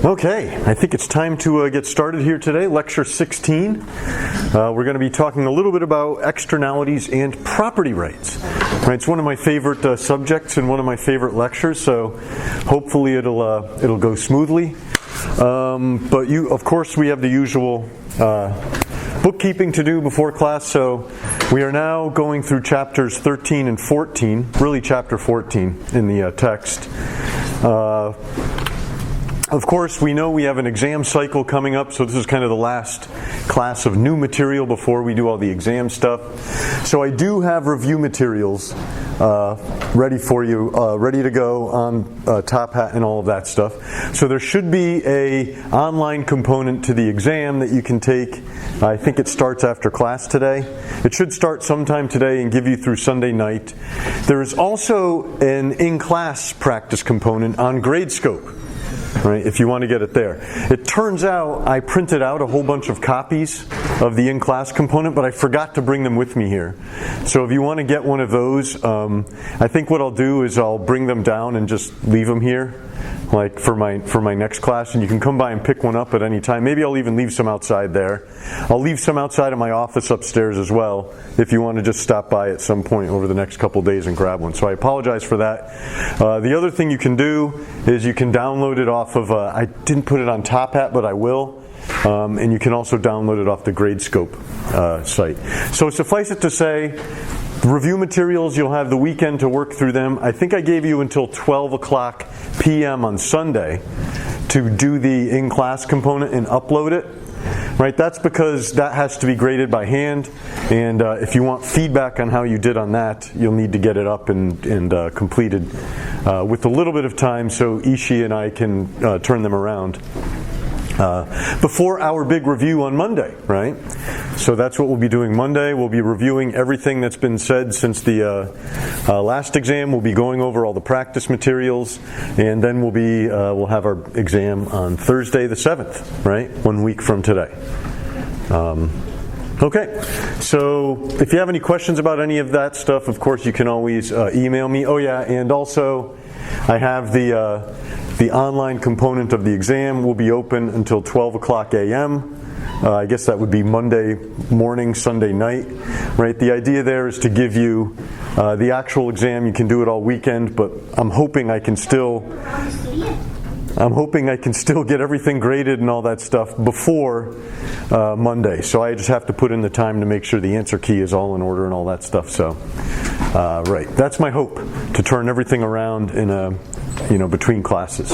Okay, I think it's time to get started here today. Lecture 16. We're going to be talking a little bit about externalities and property rights. Right, it's one of my favorite subjects and one of my favorite lectures, so hopefully it'll go smoothly. But of course, we have the usual bookkeeping to do before class, so we are now going through chapters 13 and 14, really chapter 14 in the text. Of course, we know we have an exam cycle coming up, so this is kind of the last class of new material before we do all the exam stuff. So I do have review materials ready for you, ready to go on Top Hat and all of that stuff. So there should be a online component to the exam that you can take. I think it starts after class today. It should start sometime today and give you through Sunday night. There is also an in-class practice component on Gradescope. Right, if you want to get it there. It turns out I printed out a whole bunch of copies of the in-class component, but I forgot to bring them with me here. So if you want to get one of those, I think what I'll do is I'll bring them down and just leave them here, like for my next class, and you can come by and pick one up at any time. Maybe I'll even leave some outside there. I'll leave some outside of my office upstairs as well, if you want to just stop by at some point over the next couple days and grab one. So I apologize for that. The other thing you can do is you can download it off of, I didn't put it on Top Hat, but I will. And you can also download it off the Gradescope site. So suffice it to say, review materials, you'll have the weekend to work through them. I think I gave you until 12 o'clock p.m. on Sunday to do the in-class component and upload it. Right, that's because that has to be graded by hand, and if you want feedback on how you did on that, you'll need to get it up and completed with a little bit of time so Ishi and I can turn them around before our big review on Monday, right? So that's what we'll be doing Monday. We'll be reviewing everything that's been said since the last exam. We'll be going over all the practice materials, and then we'll have our exam on Thursday the 7th, right? 1 week from today. Okay, so if you have any questions about any of that stuff, of course you can always email me. Oh yeah, and also I have the online component of the exam will be open until 12 o'clock a.m. I guess that would be Monday morning, Sunday night, right? The idea there is to give you the actual exam. You can do it all weekend, but I'm hoping I can still get everything graded and all that stuff before Monday. So I just have to put in the time to make sure the answer key is all in order and all that stuff. So, right, that's my hope, to turn everything around in between classes.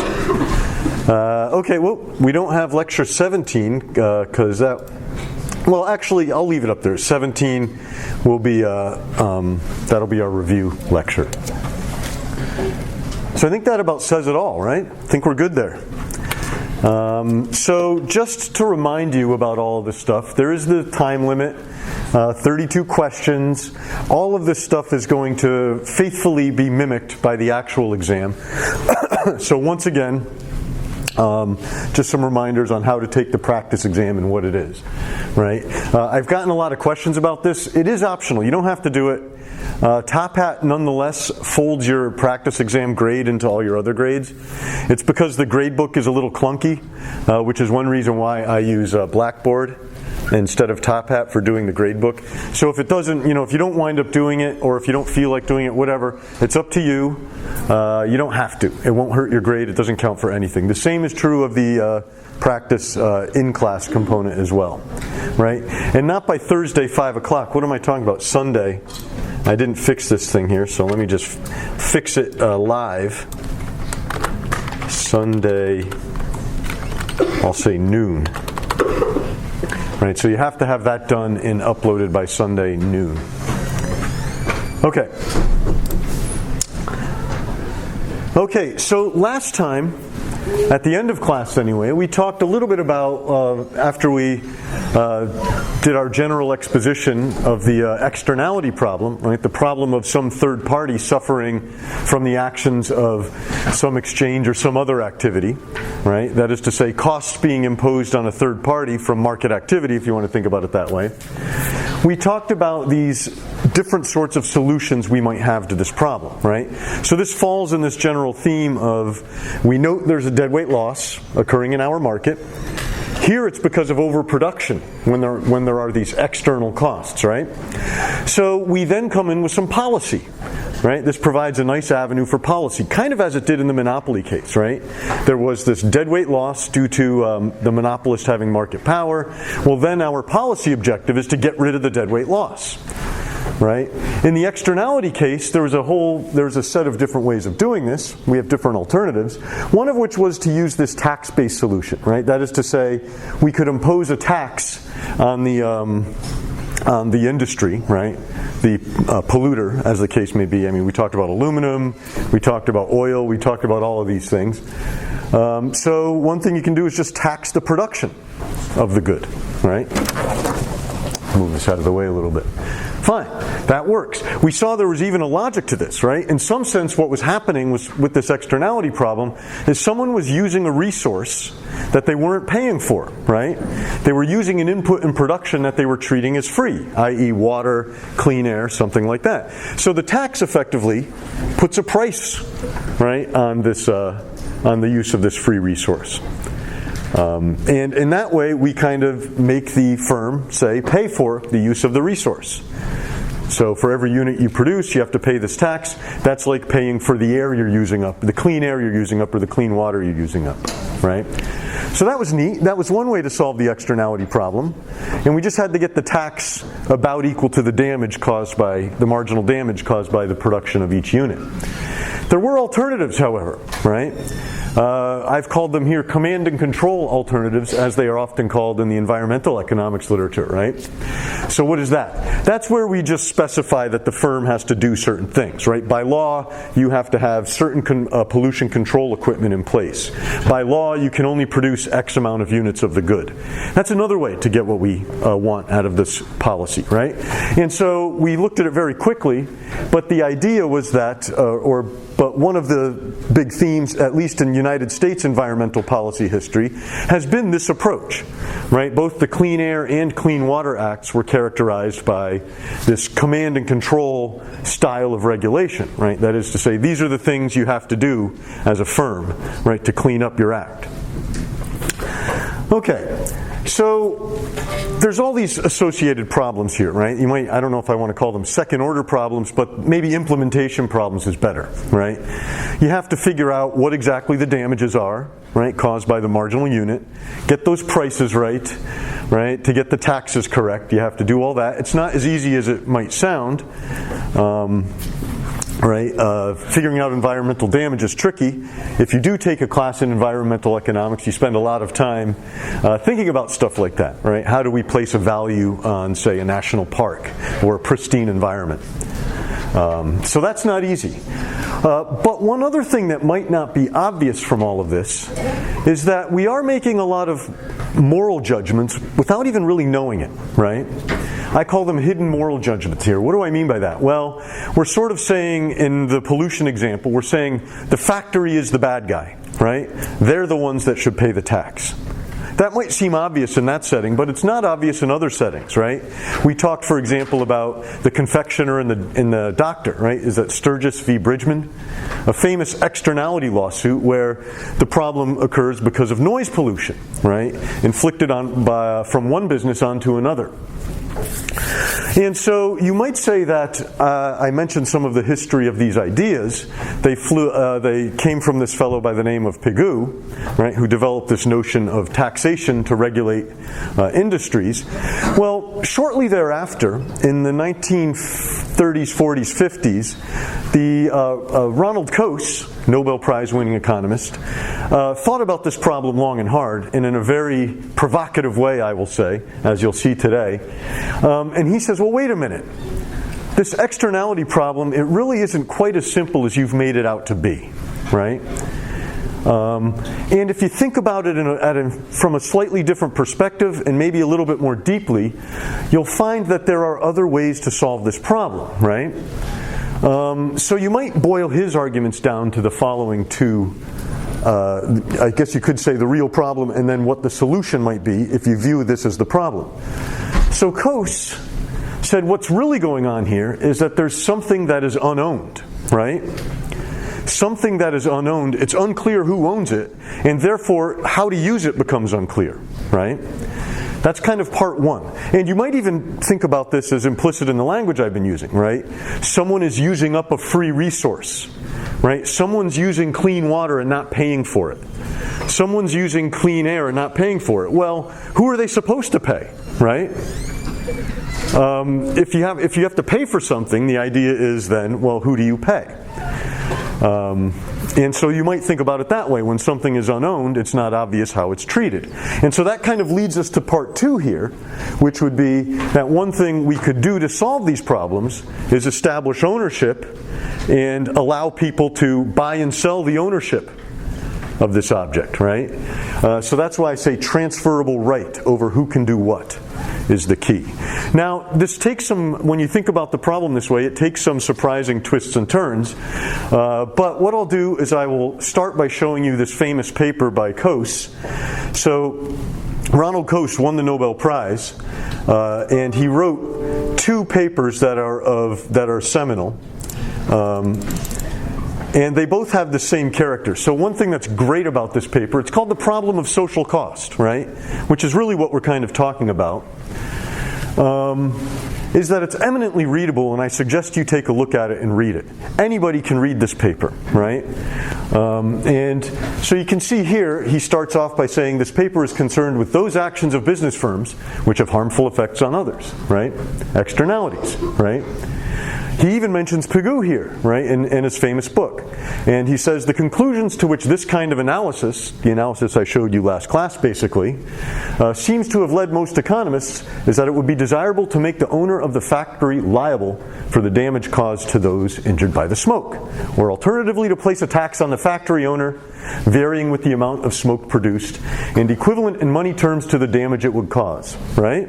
Okay, well, we don't have lecture 17 because well, actually, I'll leave it up there. 17 will be that'll be our review lecture. So I think that about says it all, right? I think we're good there. So just to remind you about all of this stuff, there is the time limit, 32 questions. All of this stuff is going to faithfully be mimicked by the actual exam. So once again, just some reminders on how to take the practice exam and what it is, right? I've gotten a lot of questions about this. It is optional. You don't have to do it. Top Hat nonetheless folds your practice exam grade into all your other grades. It's because the grade book is a little clunky, which is one reason why I use Blackboard instead of Top Hat for doing the grade book. So if it doesn't, if you don't wind up doing it, or if you don't feel like doing it, whatever, it's up to you. You don't have to. It won't hurt your grade. It doesn't count for anything. The same is true of the practice in-class component as well, right? And not by Thursday, 5 o'clock. What am I talking about? Sunday. I didn't fix this thing here, so let me just fix it live. Sunday, I'll say noon. Right, so you have to have that done and uploaded by Sunday noon. Okay. Okay, so last time, at the end of class anyway, we talked a little bit about, after we did our general exposition of the externality problem, right? The problem of some third party suffering from the actions of some exchange or some other activity, right? That is to say, costs being imposed on a third party from market activity, if you want to think about it that way. We talked about these different sorts of solutions we might have to this problem, right? So this falls in this general theme of, we note there's a deadweight loss occurring in our market. Here it's because of overproduction when there are these external costs, right? So we then come in with some policy, right? This provides a nice avenue for policy, kind of as it did in the monopoly case, right? There was this deadweight loss due to the monopolist having market power. Well, then our policy objective is to get rid of the deadweight loss, right? In the externality case, there was a set of different ways of doing this. We have different alternatives. One of which was to use this tax-based solution, right? That is to say, we could impose a tax on the industry, right? The polluter, as the case may be. I mean, we talked about aluminum, we talked about oil, we talked about all of these things. So one thing you can do is just tax the production of the good, right? Move this out of the way a little bit. Fine, that works. We saw there was even a logic to this, right? In some sense, what was happening with this externality problem is someone was using a resource that they weren't paying for, right? They were using an input in production that they were treating as free, i.e. water, clean air, something like that. So the tax effectively puts a price, right, on this, on the use of this free resource. And in that way, we kind of make the firm, say, pay for the use of the resource. So for every unit you produce, you have to pay this tax. That's like paying for the air you're using up, the clean air you're using up, or the clean water you're using up, right? So that was neat. That was one way to solve the externality problem. And we just had to get the tax about equal to the damage caused by, the marginal damage caused by the production of each unit. There were alternatives, however, right? I've called them here command and control alternatives, as they are often called in the environmental economics literature, right? So what is that? That's where we just specify that the firm has to do certain things, right? By law, you have to have certain pollution control equipment in place. By law, you can only produce X amount of units of the good. That's another way to get what we want out of this policy, right? And so we looked at it very quickly, but the idea was that, but one of the big themes, at least in United States environmental policy history, has been this approach, right? Both the Clean Air and Clean Water Acts were characterized by this command and control style of regulation, right? That is to say, these are the things you have to do as a firm, right, to clean up your act. Okay, so there's all these associated problems here, right? You might, I don't know if I want to call them second order problems, but maybe implementation problems is better, right? You have to figure out what exactly the damages are, right, caused by the marginal unit, get those prices right, to get the taxes correct. You have to do all that. It's not as easy as it might sound. Figuring out environmental damage is tricky. If you do take a class in environmental economics, you spend a lot of time thinking about stuff like that, right? How do we place a value on, say, a national park or a pristine environment? So that's not easy. But one other thing that might not be obvious from all of this is that we are making a lot of moral judgments without even really knowing it, right? I call them hidden moral judgments here. What do I mean by that? Well, we're sort of saying, in the pollution example, we're saying the factory is the bad guy, right? They're the ones that should pay the tax. That might seem obvious in that setting, but it's not obvious in other settings, right? We talked, for example, about the confectioner and the doctor, right? Is that Sturgis v. Bridgman? A famous externality lawsuit where the problem occurs because of noise pollution, right? Inflicted from one business onto another. And so you might say that I mentioned some of the history of these ideas. They came from this fellow by the name of Pigou, right, who developed this notion of taxation to regulate industries. Well, shortly thereafter, in the 1930s, 40s, 50s, the Ronald Coase, Nobel Prize-winning economist, thought about this problem long and hard, and in a very provocative way, I will say, as you'll see today. And he says, well, wait a minute. This externality problem, it really isn't quite as simple as you've made it out to be, right? And if you think about it from a slightly different perspective, and maybe a little bit more deeply, you'll find that there are other ways to solve this problem, right? So you might boil his arguments down to the following two, I guess you could say the real problem and then what the solution might be if you view this as the problem. So Coase said what's really going on here is that there's something that is unowned, right? Something that is unowned, it's unclear who owns it, and therefore how to use it becomes unclear, right? That's kind of part one. And you might even think about this as implicit in the language I've been using, right? Someone is using up a free resource, right? Someone's using clean water and not paying for it. Someone's using clean air and not paying for it. Well, who are they supposed to pay, right? If you have to pay for something, the idea is then, well, who do you pay? And so you might think about it that way. When something is unowned, it's not obvious how it's treated. And so that kind of leads us to part two here, which would be that one thing we could do to solve these problems is establish ownership and allow people to buy and sell the ownership of this object, right? So that's why I say transferable right over who can do what is the key. Now, this takes when you think about the problem this way, it takes some surprising twists and turns. But what I'll do is I will start by showing you this famous paper by Coase. So, Ronald Coase won the Nobel Prize, and he wrote two papers that are seminal. And they both have the same character. So one thing that's great about this paper, it's called the problem of social cost, right? Which is really what we're kind of talking about. Is that it's eminently readable, and I suggest you take a look at it and read it. Anybody can read this paper, right? And so you can see here, he starts off by saying this paper is concerned with those actions of business firms which have harmful effects on others, right? Externalities, right? He even mentions Pigou here, right, in his famous book. And he says the conclusions to which this kind of analysis, the analysis I showed you last class basically, seems to have led most economists is that it would be desirable to make the owner of the factory liable for the damage caused to those injured by the smoke, or alternatively to place a tax on the factory owner varying with the amount of smoke produced and equivalent in money terms to the damage it would cause, right?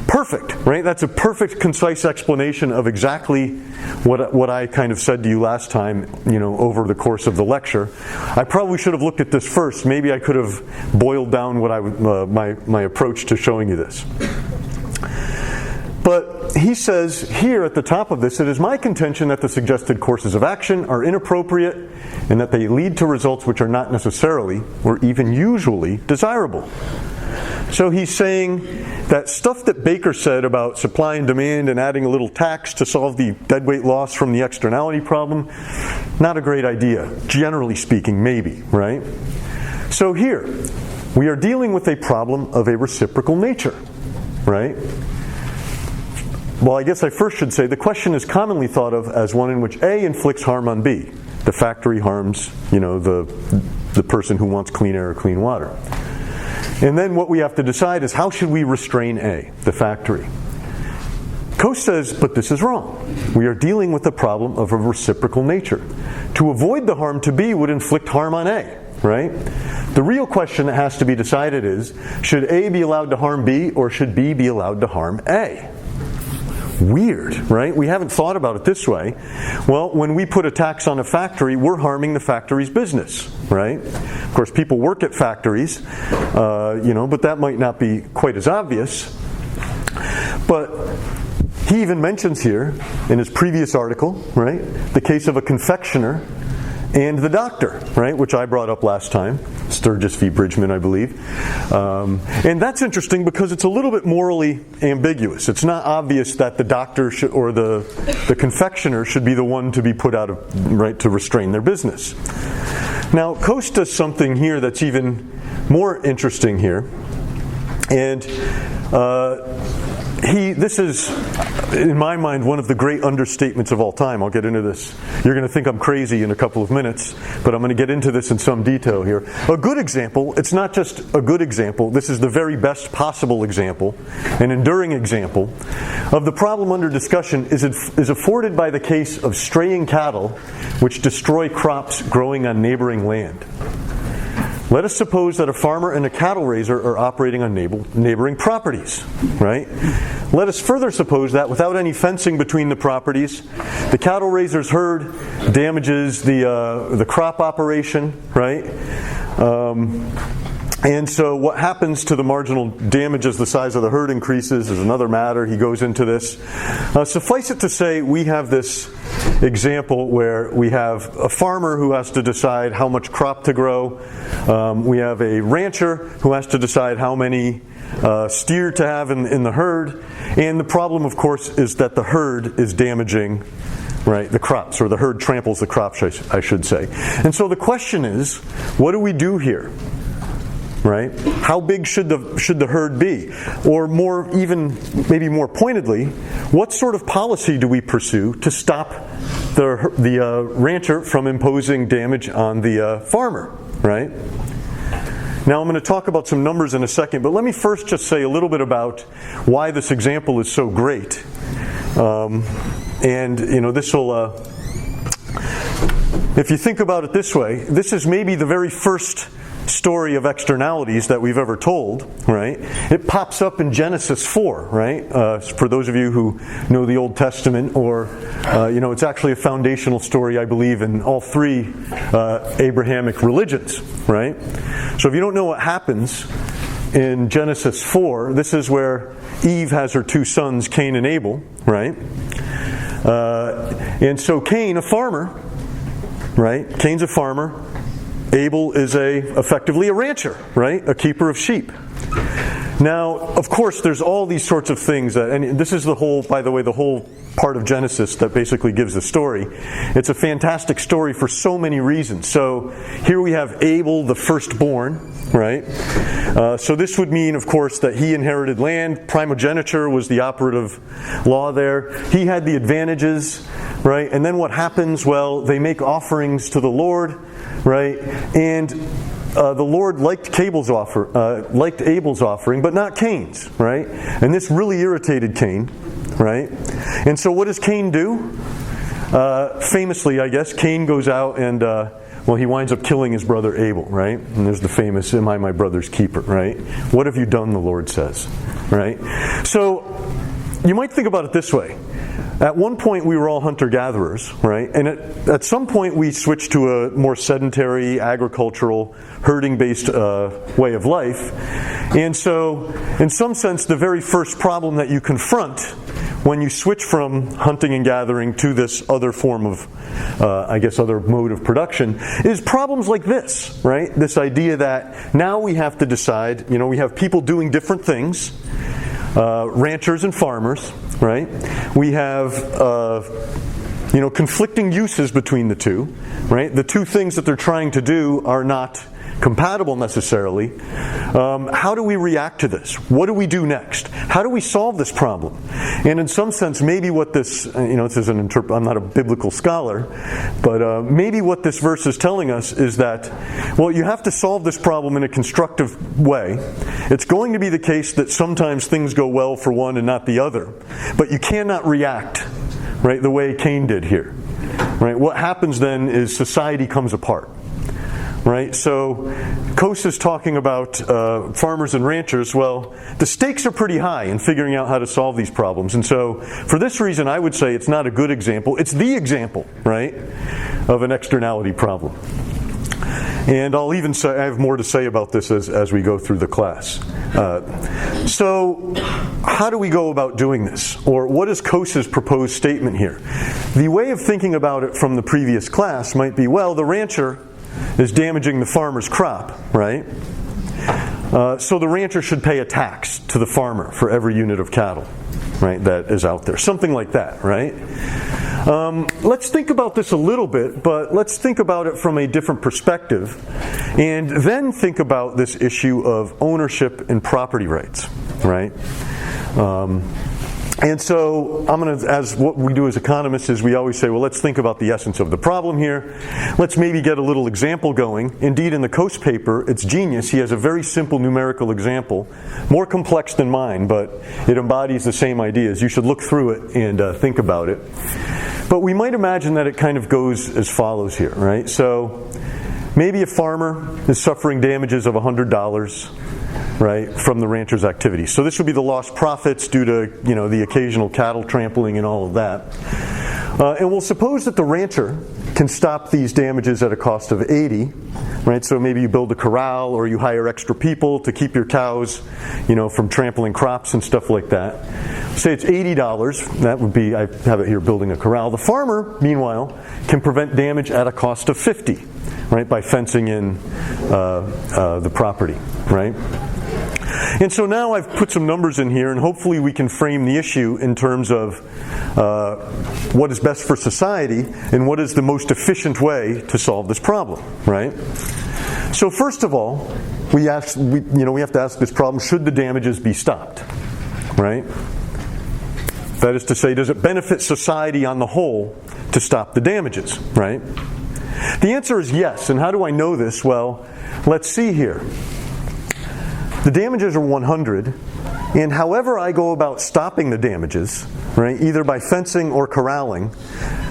Perfect, right? That's a perfect, concise explanation of exactly what I kind of said to you last time, over the course of the lecture. I probably should have looked at this first. Maybe I could have boiled down what my approach to showing you this. But he says here at the top of this, it is my contention that the suggested courses of action are inappropriate and that they lead to results which are not necessarily or even usually desirable. So he's saying that stuff that Baker said about supply and demand and adding a little tax to solve the deadweight loss from the externality problem, not a great idea. Generally speaking, maybe, right? So here, we are dealing with a problem of a reciprocal nature, right? Well, I guess I first should say the question is commonly thought of as one in which A inflicts harm on B. The factory harms, the person who wants clean air or clean water. And then what we have to decide is how should we restrain A, the factory? Coase says, but this is wrong. We are dealing with a problem of a reciprocal nature. To avoid the harm to B would inflict harm on A, right? The real question that has to be decided is, should A be allowed to harm B or should B be allowed to harm A? Weird, right? We haven't thought about it this way. Well, when we put a tax on a factory, we're harming the factory's business, right? Of course, people work at factories, but that might not be quite as obvious. But he even mentions here, in his previous article, right, the case of a confectioner and the doctor, right, which I brought up last time, Sturgis v. Bridgman, I believe. And that's interesting because it's a little bit morally ambiguous. It's not obvious that the doctor or the confectioner should be the one to be put out of, right, to restrain their business. Now, Coase does something here that's even more interesting here. And this is, in my mind, one of the great understatements of all time. I'll get into this. You're going to think I'm crazy in a couple of minutes, but I'm going to get into this in some detail here. A good example, it's not just a good example, this is the very best possible example, an enduring example, of the problem under discussion is afforded by the case of straying cattle which destroy crops growing on neighboring land. Let us suppose that a farmer and a cattle raiser are operating on neighboring properties, right? Let us further suppose that without any fencing between the properties, the cattle raiser's herd damages the crop operation, right? And so what happens to the marginal damage as the size of the herd increases is another matter. He goes into this. Suffice it to say, we have this example where we have a farmer who has to decide how much crop to grow. We have a rancher who has to decide how many steer to have in the herd. And the problem, of course, is that the herd is damaging, right, the crops, or the herd tramples the crops, I should say. And so the question is, what do we do here? Right? How big should the herd be? Or maybe more pointedly, what sort of policy do we pursue to stop the rancher from imposing damage on the farmer? Right? Now I'm going to talk about some numbers in a second, but let me first just say a little bit about why this example is so great. And this will, if you think about it this way, this is maybe the very first story of externalities that we've ever told, right? It pops up in Genesis 4, right? For those of you who know the Old Testament, or it's actually a foundational story, I believe, in all three Abrahamic religions, right? So if you don't know what happens in Genesis 4, this is where Eve has her two sons, Cain and Abel, right? And so Cain, a farmer, right? Cain's a farmer. Abel is effectively a rancher, right? A keeper of sheep. Now, of course, there's all these sorts of things, and this is the whole part of Genesis that basically gives the story. It's a fantastic story for so many reasons. So here we have Abel, the firstborn, right? So this would mean, of course, that he inherited land. Primogeniture was the operative law there. He had the advantages, right? And then what happens? Well, they make offerings to the Lord, right? And the Lord liked Abel's offering, but not Cain's, right? And this really irritated Cain, right? And so what does Cain do? Famously, I guess, Cain goes out and, he winds up killing his brother Abel, right? And there's the famous, "Am I my brother's keeper," right? What have you done, the Lord says, right? So you might think about it this way. At one point, we were all hunter-gatherers, right? And at some point, we switched to a more sedentary, agricultural, herding-based way of life. And so, in some sense, the very first problem that you confront when you switch from hunting and gathering to this other form of, other mode of production, is problems like this, right? This idea that now we have to decide, we have people doing different things, ranchers and farmers, right? We have, conflicting uses between the two, right? The two things that they're trying to do are not compatible necessarily. How do we react to this? What do we do next? How do we solve this problem? And in some sense, maybe what this, this is I'm not a biblical scholar, but maybe what this verse is telling us is that, you have to solve this problem in a constructive way. It's going to be the case that sometimes things go well for one and not the other, but you cannot react, right, the way Cain did here, right? What happens then is society comes apart. Right? So Coase is talking about farmers and ranchers. Well, the stakes are pretty high in figuring out how to solve these problems. And so for this reason, I would say it's not a good example. It's the example, right, of an externality problem. And I'll even say, I have more to say about this as we go through the class. So how do we go about doing this? Or what is Coase's proposed statement here? The way of thinking about it from the previous class might be, the rancher is damaging the farmer's crop, right? So the rancher should pay a tax to the farmer for every unit of cattle, right, that is out there. Something like that, right? Let's think about this a little bit, but let's think about it from a different perspective, and then think about this issue of ownership and property rights, right? And so as what we do as economists is we always say, let's think about the essence of the problem here. Let's maybe get a little example going. Indeed, in the Coase paper, it's genius. He has a very simple numerical example, more complex than mine, but it embodies the same ideas. You should look through it and think about it. But we might imagine that it kind of goes as follows here, right? So maybe a farmer is suffering damages of $100, right, from the rancher's activities. So this would be the lost profits due to, the occasional cattle trampling and all of that. And we'll suppose that the rancher can stop these damages at a cost of 80, right? So maybe you build a corral or you hire extra people to keep your cows, from trampling crops and stuff like that. Say it's $80. That would be, I have it here, building a corral. The farmer, meanwhile, can prevent damage at a cost of 50, right? By fencing in the property, right? And so now I've put some numbers in here, and hopefully we can frame the issue in terms of what is best for society and what is the most efficient way to solve this problem, right? So first of all, we have to ask this problem: should the damages be stopped, right? That is to say, does it benefit society on the whole to stop the damages, right? The answer is yes. And how do I know this? Well, let's see here. The damages are 100, and however I go about stopping the damages, right, either by fencing or corralling,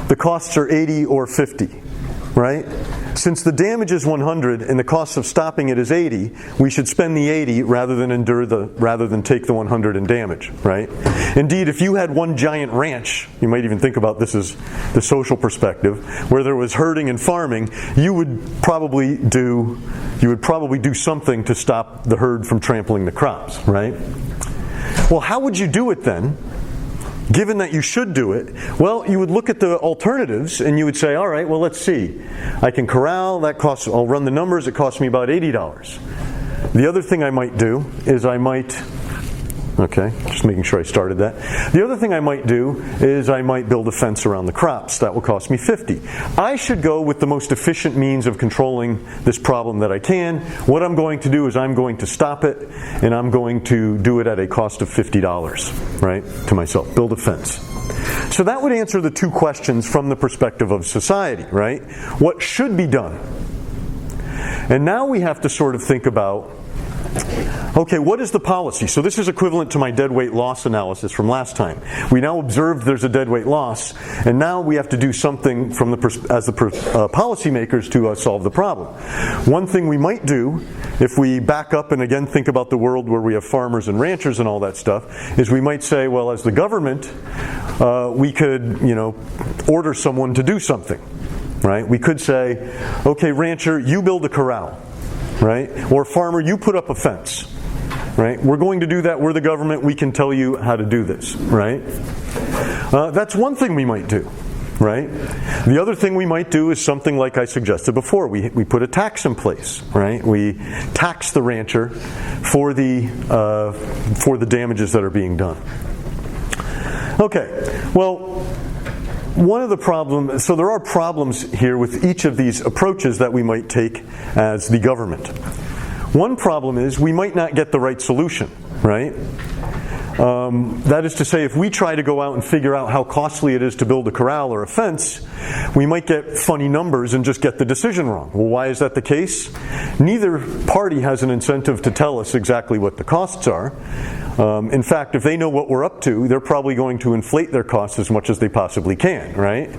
the costs are 80 or 50, right? Since the damage is 100 and the cost of stopping it is 80, we should spend the 80 rather than take the 100 in damage, right? Indeed, if you had one giant ranch, you might even think about this as the social perspective, where there was herding and farming, you would probably do something to stop the herd from trampling the crops, right? Well, how would you do it then? Given that you should do it, well, you would look at the alternatives and you would say, all right, well, let's see. I can corral, I'll run the numbers, it costs me about $80. The other thing I might do is just making sure I started that. The other thing I might do is I might build a fence around the crops. That will cost me $50. I should go with the most efficient means of controlling this problem that I can. What I'm going to do is I'm going to stop it, and I'm going to do it at a cost of $50, right, to myself. Build a fence. So that would answer the two questions from the perspective of society, right? What should be done? And now we have to sort of think about, okay, what is the policy? So this is equivalent to my deadweight loss analysis from last time. We now observed there's a deadweight loss, and now we have to do something as the policymakers to solve the problem. One thing we might do, if we back up and again think about the world where we have farmers and ranchers and all that stuff, is we might say, well, as the government, we could, order someone to do something, right? We could say, okay, rancher, you build a corral, right? Or farmer, you put up a fence, right? We're going to do that. We're the government. We can tell you how to do this, right? That's one thing we might do, right? The other thing we might do is something like I suggested before. We put a tax in place, right? We tax the rancher for the damages that are being done. Okay, well, one of the problems, so there are problems here with each of these approaches that we might take as the government. One problem is we might not get the right solution, right? That is to say, if we try to go out and figure out how costly it is to build a corral or a fence, we might get funny numbers and just get the decision wrong. Well, why is that the case? Neither party has an incentive to tell us exactly what the costs are. In fact, if they know what we're up to, they're probably going to inflate their costs as much as they possibly can, right?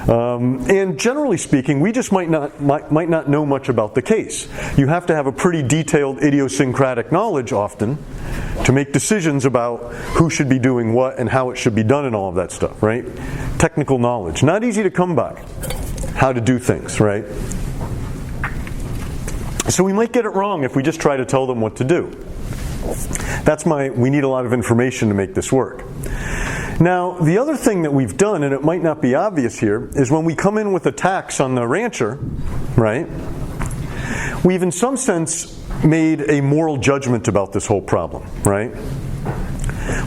And generally speaking, we just might not know much about the case. You have to have a pretty detailed idiosyncratic knowledge often to make decisions about who should be doing what and how it should be done and all of that stuff, right? Technical knowledge. Not easy to come by. How to do things, right? So we might get it wrong if we just try to tell them what to do. We need a lot of information to make this work. Now, the other thing that we've done, and it might not be obvious here, is when we come in with a tax on the rancher, right, we've in some sense made a moral judgment about this whole problem, right?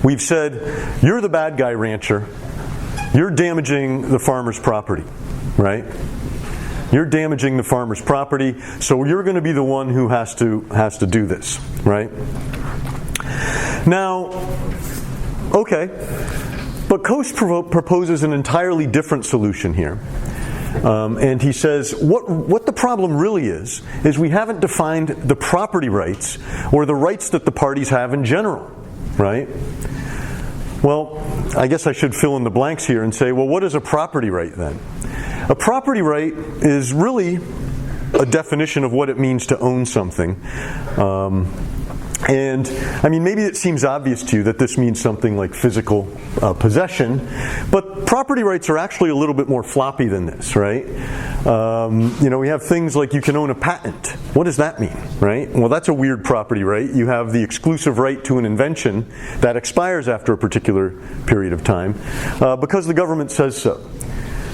We've said, you're the bad guy, rancher. You're damaging the farmer's property, right? You're damaging the farmer's property, so you're going to be the one who has to do this, right? Now, okay, but Coase proposes an entirely different solution here. And he says what the problem really is we haven't defined the property rights or the rights that the parties have in general, right? Well, I guess I should fill in the blanks here and say, well, what is a property right then? A property right is really a definition of what it means to own something. And, I mean, maybe it seems obvious to you that this means something like physical possession, but property rights are actually a little bit more floppy than this, right? We have things like you can own a patent. What does that mean, right? Well, that's a weird property right. You have the exclusive right to an invention that expires after a particular period of time because the government says so.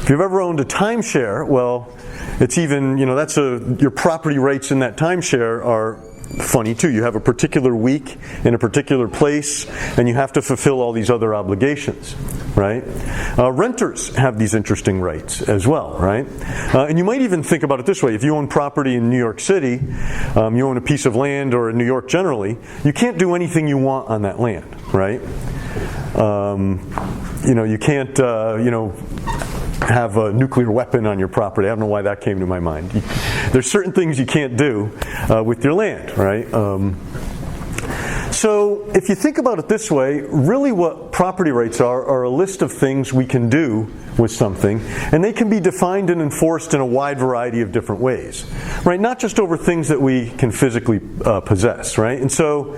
If you've ever owned a timeshare, well, it's even, your property rights in that timeshare are funny too. You have a particular week in a particular place, and you have to fulfill all these other obligations, right? Renters have these interesting rights as well, right? And you might even think about it this way. If you own property in New York City, you own a piece of land, or in New York generally, you can't do anything you want on that land, right? You can't, have a nuclear weapon on your property. I don't know why that came to my mind. There's certain things you can't do with your land, right? So if you think about it this way, really what property rights are a list of things we can do with something, and they can be defined and enforced in a wide variety of different ways, right? Not just over things that we can physically possess, right? And so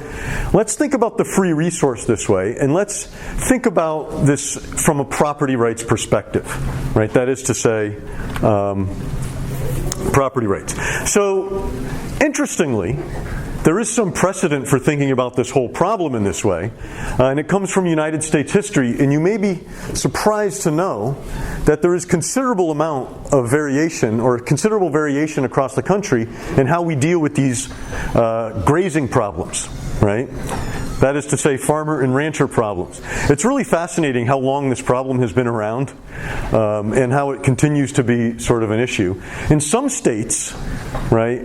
let's think about the free resource this way, and let's think about this from a property rights perspective, right? That is to say, property rights. So, interestingly, there is some precedent for thinking about this whole problem in this way, and it comes from United States history, and you may be surprised to know that there is considerable amount of variation, or considerable variation across the country in how we deal with these grazing problems, right? That is to say, farmer and rancher problems. It's really fascinating how long this problem has been around and how it continues to be sort of an issue. In some states, right,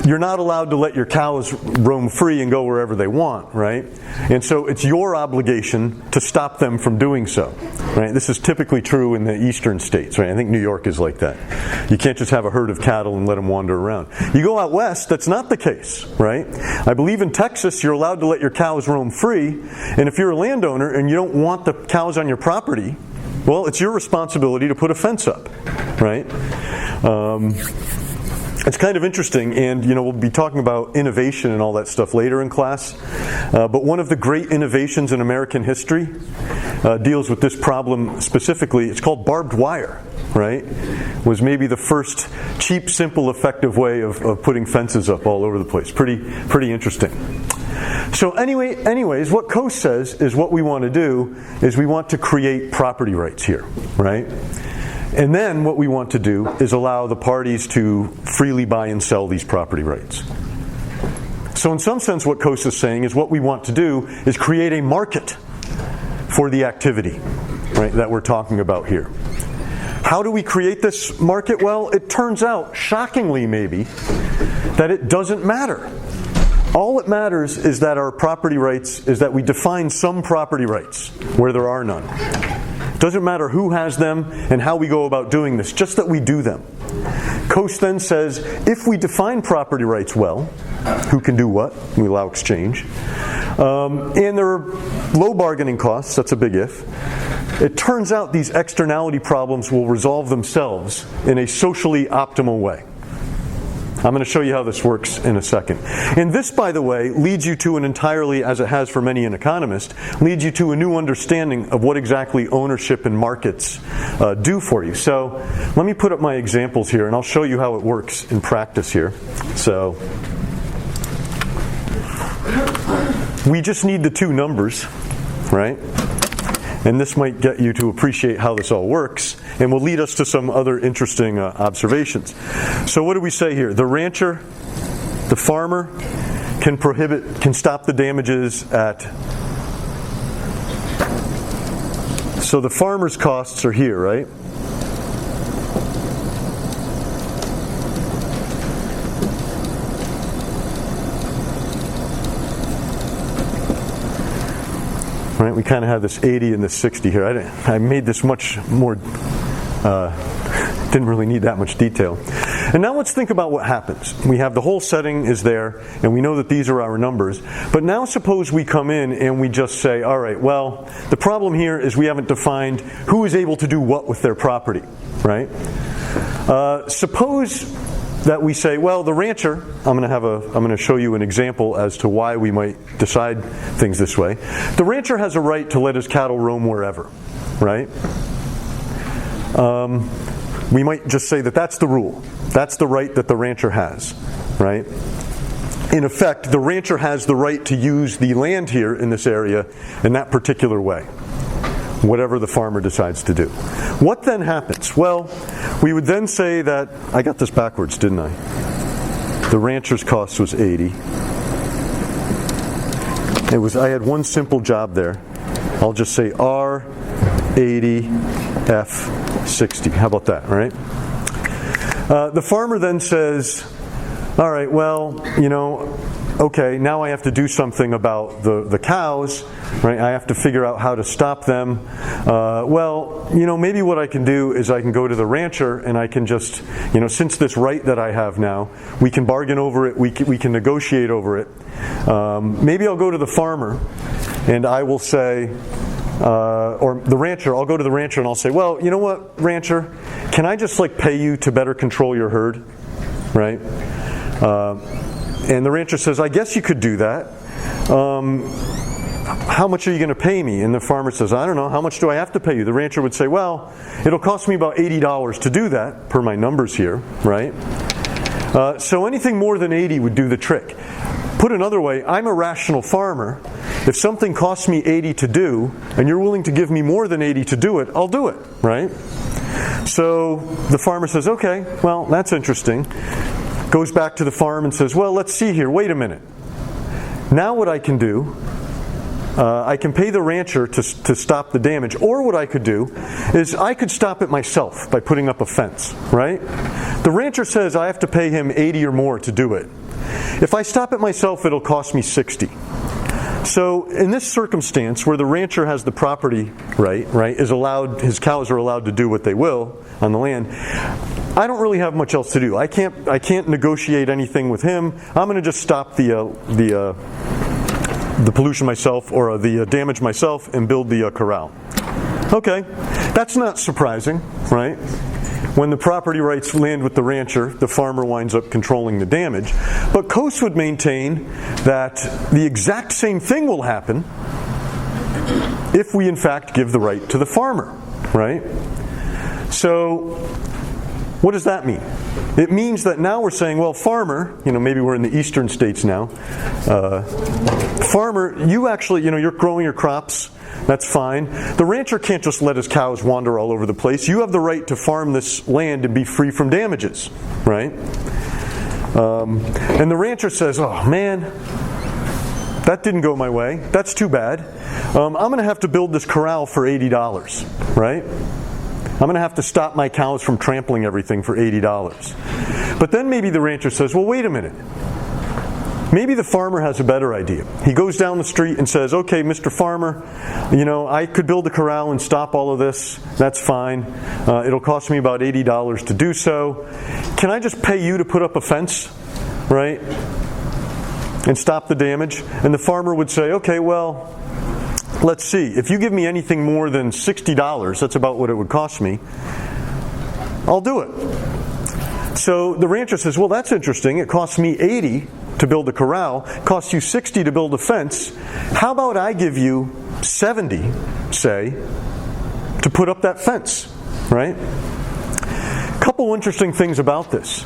you're not allowed to let your cows roam free and go wherever they want, right? And so it's your obligation to stop them from doing so, right? This is typically true in the eastern states, right? I think New York is like that. You can't just have a herd of cattle and let them wander around. You go out west, that's not the case, right? I believe in Texas you're allowed to let your cows roam free, and if you're a landowner and you don't want the cows on your property, well, it's your responsibility to put a fence up, right? It's kind of interesting, and we'll be talking about innovation and all that stuff later in class. But one of the great innovations in American history deals with this problem specifically. It's called barbed wire, right? Was maybe the first cheap, simple, effective way of putting fences up all over the place. Pretty interesting. So anyways, what Coase says is what we want to do is we want to create property rights here, right? And then what we want to do is allow the parties to freely buy and sell these property rights. So in some sense what Coase is saying is what we want to do is create a market for the activity, right, that we're talking about here. How do we create this market? Well, it turns out, shockingly maybe, that it doesn't matter. All it matters is that our property rights, is that we define some property rights where there are none. It doesn't matter who has them and how we go about doing this, just that we do them. Coase then says, if we define property rights well, who can do what? We allow exchange. And there are low bargaining costs, that's a big if. It turns out these externality problems will resolve themselves in a socially optimal way. I'm going to show you how this works in a second. And this, by the way, leads you to an entirely, as it has for many an economist, leads you to a new understanding of what exactly ownership and markets do for you. So let me put up my examples here, and I'll show you how it works in practice here. So we just need the two numbers, right? And this might get you to appreciate how this all works, and will lead us to some other interesting observations. So what do we say here? The rancher, the farmer, can stop the damages at... So the farmer's costs are here, right? Right, we kind of have this 80 and this 60 here. I made this much more, didn't really need that much detail. And now let's think about what happens. We have the whole setting is there, and we know that these are our numbers. But now suppose we come in and we just say, all right, well, the problem here is we haven't defined who is able to do what with their property, right? Suppose that we say, well, the rancher, I'm going to show you an example as to why we might decide things this way. The rancher has a right to let his cattle roam wherever, right? We might just say that that's the rule. That's the right that the rancher has, right? In effect, the rancher has the right to use the land here in this area in that particular way, whatever the farmer decides to do. What then happens? Well, we would then say that, I got this backwards, didn't I? The rancher's cost was 80. I had one simple job there. I'll just say R80, F60. How about that, right? The farmer then says, all right, well, okay, now I have to do something about the cows, right? I have to figure out how to stop them. Maybe what I can do is I can go to the rancher and I can just, since this right that I have now, we can bargain over it, we can negotiate over it. Maybe I'll go to the farmer and I will say, or the rancher, I'll go to the rancher and I'll say, well, you know what, rancher, can I just pay you to better control your herd, right? And the rancher says, I guess you could do that. How much are you going to pay me? And the farmer says, I don't know. How much do I have to pay you? The rancher would say, well, it'll cost me about $80 to do that, per my numbers here, right? So anything more than 80 would do the trick. Put another way, I'm a rational farmer. If something costs me 80 to do, and you're willing to give me more than 80 to do it, I'll do it, right? So the farmer says, okay, well, that's interesting. Goes back to the farm and says, well, let's see here, wait a minute. Now what I can do, I can pay the rancher to stop the damage, or what I could do is I could stop it myself by putting up a fence, right? The rancher says I have to pay him 80 or more to do it. If I stop it myself, it'll cost me 60. So in this circumstance where the rancher has the property right, his cows are allowed to do what they will on the land, I don't really have much else to do. I can't negotiate anything with him. I'm going to just stop the pollution myself, or the damage myself, and build the corral. Okay, that's not surprising, right? When the property rights land with the rancher, the farmer winds up controlling the damage. But Coase would maintain that the exact same thing will happen if we in fact give the right to the farmer, right? So what does that mean? It means that now we're saying, well, farmer, maybe we're in the eastern states now. Farmer, you actually, you're growing your crops. That's fine. The rancher can't just let his cows wander all over the place. You have the right to farm this land and be free from damages, right? And the rancher says, oh man, that didn't go my way. That's too bad. I'm going to have to build this corral for $80, right? I'm going to have to stop my cows from trampling everything for $80. But then maybe the rancher says, well, wait a minute. Maybe the farmer has a better idea. He goes down the street and says, okay, Mr. Farmer, I could build a corral and stop all of this. That's fine. It'll cost me about $80 to do so. Can I just pay you to put up a fence, right? And stop the damage? And the farmer would say, okay, well, let's see. If you give me anything more than $60, that's about what it would cost me, I'll do it. So the rancher says, well, that's interesting. It costs me $80 to build a corral, costs you $60 to build a fence. How about I give you $70, say, to put up that fence, right? Couple interesting things about this.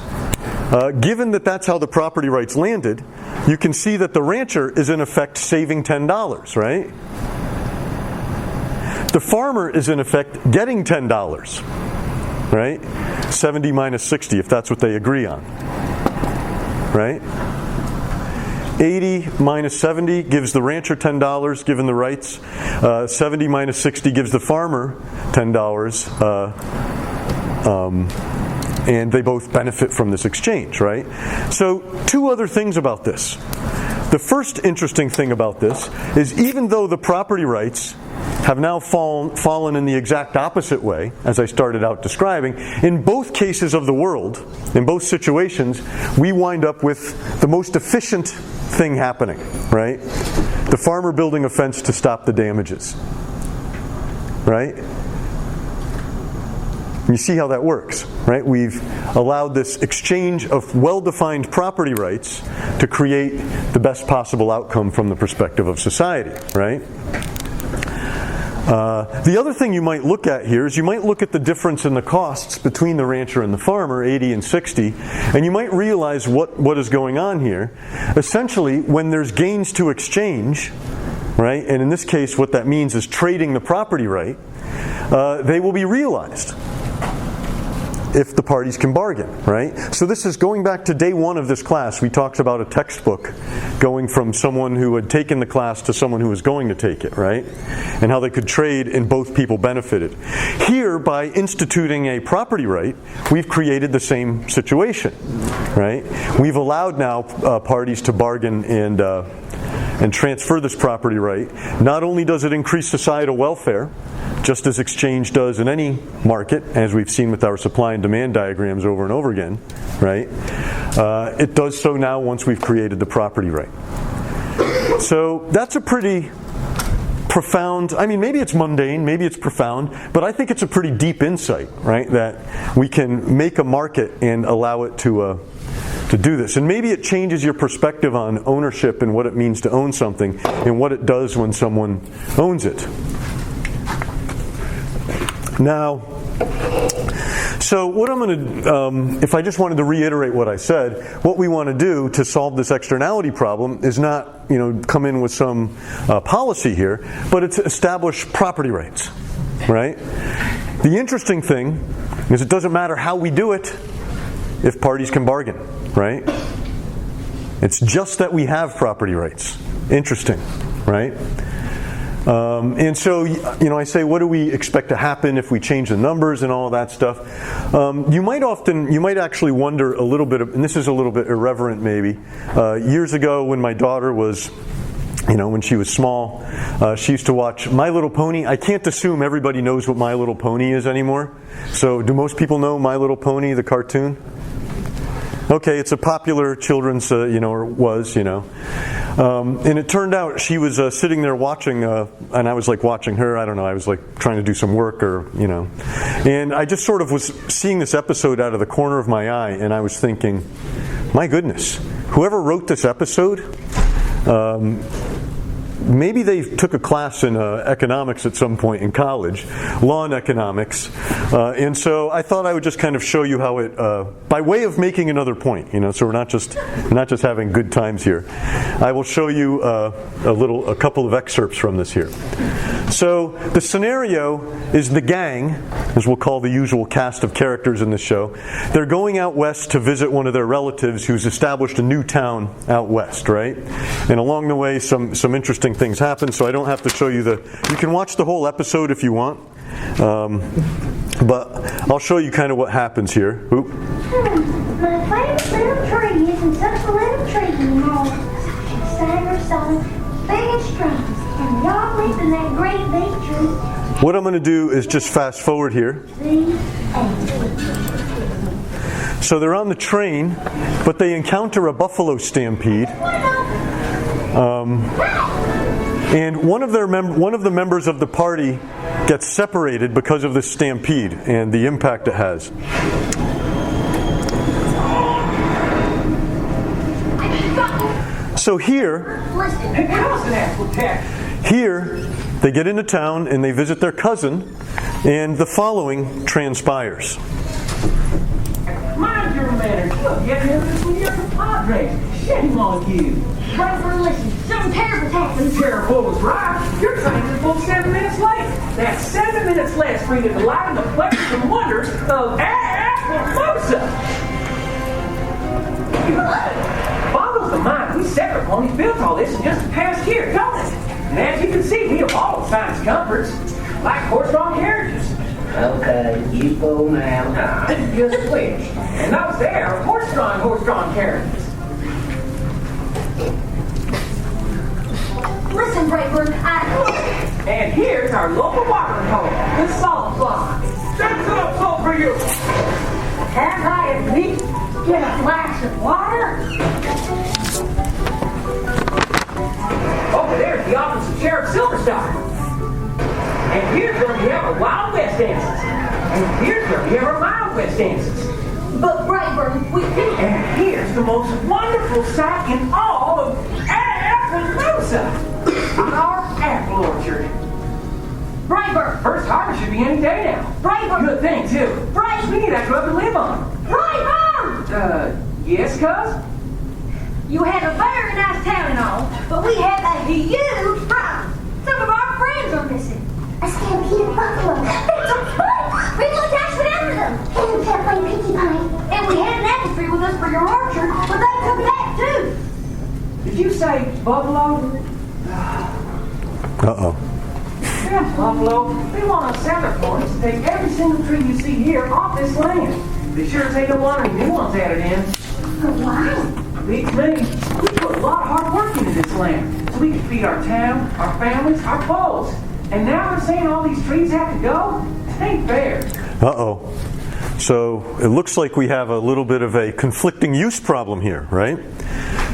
Given that that's how the property rights landed, you can see that the rancher is in effect saving $10, right? The farmer is in effect getting $10, right? 70 minus 60, if that's what they agree on, right? 80 minus 70 gives the rancher $10, given the rights. 70 minus 60 gives the farmer $10. And they both benefit from this exchange, right? So, two other things about this. The first interesting thing about this is even though the property rights have now fallen in the exact opposite way, as I started out describing, in both cases of the world, in both situations, we wind up with the most efficient thing happening, right? The farmer building a fence to stop the damages, right? You see how that works, right? We've allowed this exchange of well-defined property rights to create the best possible outcome from the perspective of society, right? The other thing you might look at here is you might look at the difference in the costs between the rancher and the farmer, 80 and 60, and you might realize what is going on here. Essentially, when there's gains to exchange, right, and in this case what that means is trading the property right, they will be realized if the parties can bargain, right? So this is going back to day one of this class. We talked about a textbook going from someone who had taken the class to someone who was going to take it, right? And how they could trade and both people benefited. Here, by instituting a property right, we've created the same situation, right? We've allowed now parties to bargain and transfer this property right. Not only does it increase societal welfare, just as exchange does in any market, as we've seen with our supply and demand diagrams over and over again, right? It does so now once we've created the property right. So that's a pretty profound, I mean, maybe it's mundane, maybe it's profound, but I think it's a pretty deep insight, right? That we can make a market and allow it to do this. And maybe it changes your perspective on ownership and what it means to own something and what it does when someone owns it. Now, so what I'm going to, if I just wanted to reiterate what I said, what we want to do to solve this externality problem is not, come in with some policy here, but it's establish property rights, right? The interesting thing is it doesn't matter how we do it if parties can bargain, right? It's just that we have property rights. Interesting, right? And so, I say, what do we expect to happen if we change the numbers and all of that stuff? You might actually wonder a little bit, and this is a little bit irreverent maybe. Years ago when my daughter was, when she was small, she used to watch My Little Pony. I can't assume everybody knows what My Little Pony is anymore. So do most people know My Little Pony, the cartoon? Okay, it's a popular children's, or was, and it turned out she was sitting there watching, and I was like watching her. I don't know. I was like trying to do some work, and I just sort of was seeing this episode out of the corner of my eye, and I was thinking, my goodness, whoever wrote this episode, maybe they took a class in economics at some point in college, law and economics, and so I thought I would just kind of show you how it, by way of making another point, so we're not just having good times here. I will show you a couple of excerpts from this here. So the scenario is the gang, as we'll call the usual cast of characters in the show. They're going out west to visit one of their relatives who's established a new town out west, right? And along the way, some interesting things happen, so I don't have to show you you can watch the whole episode if you want, but I'll show you kind of what happens here. Oop. My favorite little tree isn't such a little tree anymore. She's sad or so big and strong, and we all live in that great big tree. What I'm going to do is just fast forward here. So they're on the train, but they encounter a buffalo stampede. And one of the members of the party gets separated because of this stampede and the impact it has. So here they get into town and they visit their cousin, and the following transpires. Mind your manners. Look, get here with your compadre. Shame on you. Brother, listen, something terrible's happened. Terrible was right. Your train is full 7 minutes late. That's 7 minutes less for you to delight in the pleasures and wonders of Formosa. Boggles the mind. We separate ponies built all this in just the past year, don't it? And as you can see, we have all the finest comforts, like horse-drawn carriages. Okay, you go now. Just which? And those there are horse-drawn carriages. Listen, Braybrook, And here's our local watering hole, the salt fly. That's enough salt for you. have I at least get a glass of water? Over there's the office of Sheriff Silverstar. And here's where we have our Wild West dances. And here's where we have our Wild West dances. But Brightburn, And here's the most wonderful sight in all of Appaloosa. Our apple orchard. Brightburn, First harvest should be any day now. Brightburn, Good thing, too. Bright- We need that grub to live on. Brightburn! Yes, cuz? You have a very nice town and all, but we have a huge problem. Some of our friends are missing. A stampede of buffalo. That's a fun! Bring a attachment after them. And we can't play Pinkie Pie. And we had an apple tree with us for your orchard, but they took that too. Did you say buffalo? Uh-oh. Yeah, buffalo. We want our Santa Claus to take every single tree you see here off this land. Be sure they don't want any new ones added in. But why? Beats me. We put a lot of hard work into this land so we can feed our town, our families, our foes. And now they're saying all these trees have to go? It ain't fair. Uh-oh. So it looks like we have a little bit of a conflicting use problem here, right?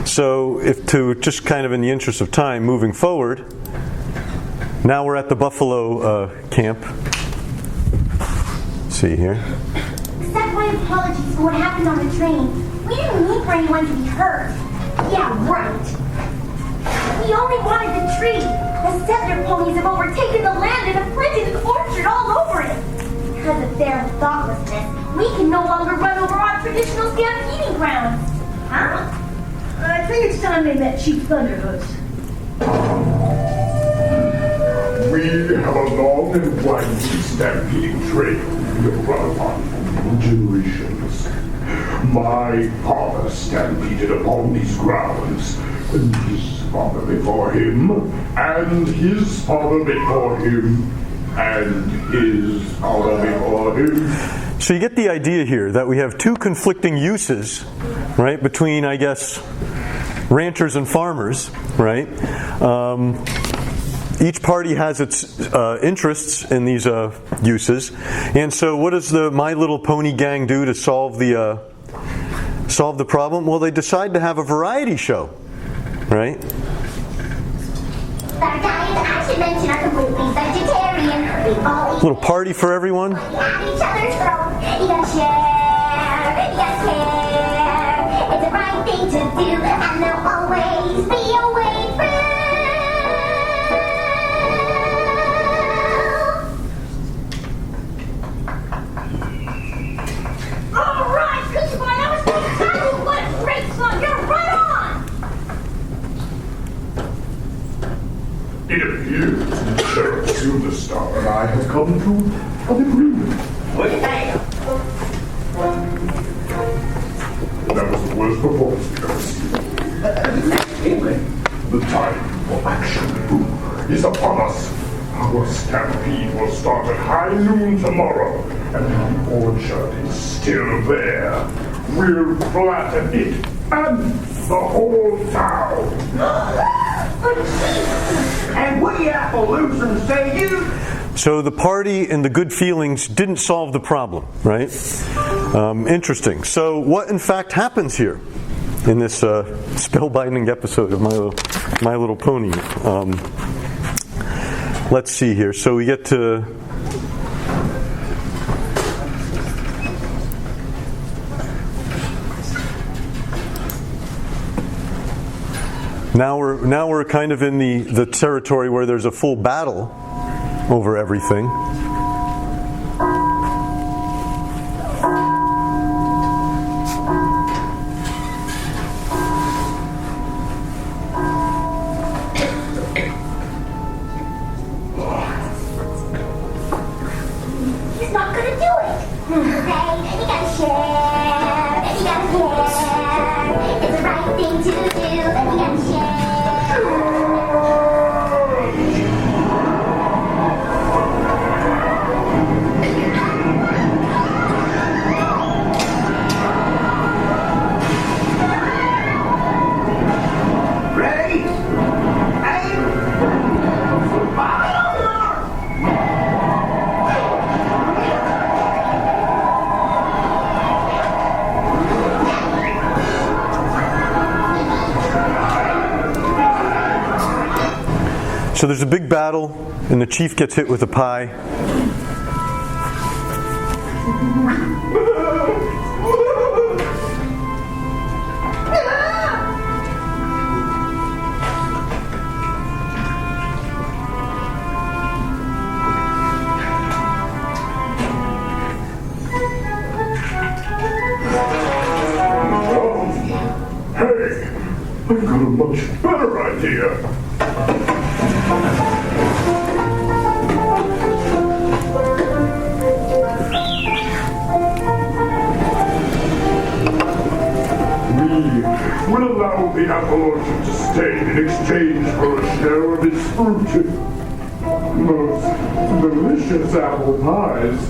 So if to just kind of in the interest of time moving forward, now we're at the buffalo camp. Let's see here. Accept my apologies for what happened on the train. We didn't mean for anyone to be hurt. Yeah, right. We only wanted the tree. The settler ponies have overtaken the land and have planted an orchard all over it. Because of their thoughtlessness, we can no longer run over our traditional stampeding grounds. Huh? I think it's time they met Chief Thunderhooves. We have a long and winding stampeding trail we have run upon for many generations. My father stampeded upon these grounds, and his father before him, and his father before him, and his father before him. So you get the idea here that we have two conflicting uses, right, between, I guess, ranchers and farmers, right? Each party has its interests in these uses, and so what does the My Little Pony gang do to solve the problem? Well, they decide to have a variety show, right? Our diets, I should mention, are completely vegetarian. We all eat Little party for everyone. at each other's throat. You gotta share, you gotta care. It's the right thing to do, and there'll always be a way through. All right, Cookie Boy, that was fantastic. What a great song. You're right on. It appears Sheriff Silverstar and I have come to an agreement. What do you think? That was the worst performance we've ever seen. The time for action is upon us. Our stampede will start at high noon tomorrow, and the orchard is still there. We'll flatten it and the whole town. And we Appaloosans say you... So the party and the good feelings didn't solve the problem, right? Interesting. So what in fact happens here in this spellbinding episode of My Little Pony? Let's see here. So we get to... Now we're kind of in the territory where there's a full battle over everything. He's not gonna do it. Hey, you gotta share. You gotta care. It's the right thing to do. You gotta share. Ready? Aim! Fire! So there's a big battle, and the chief gets hit with a pie. Hey, I've got a much better idea. We will allow the apple orchard to stay in exchange for a share of its fruit. Most delicious apple pies.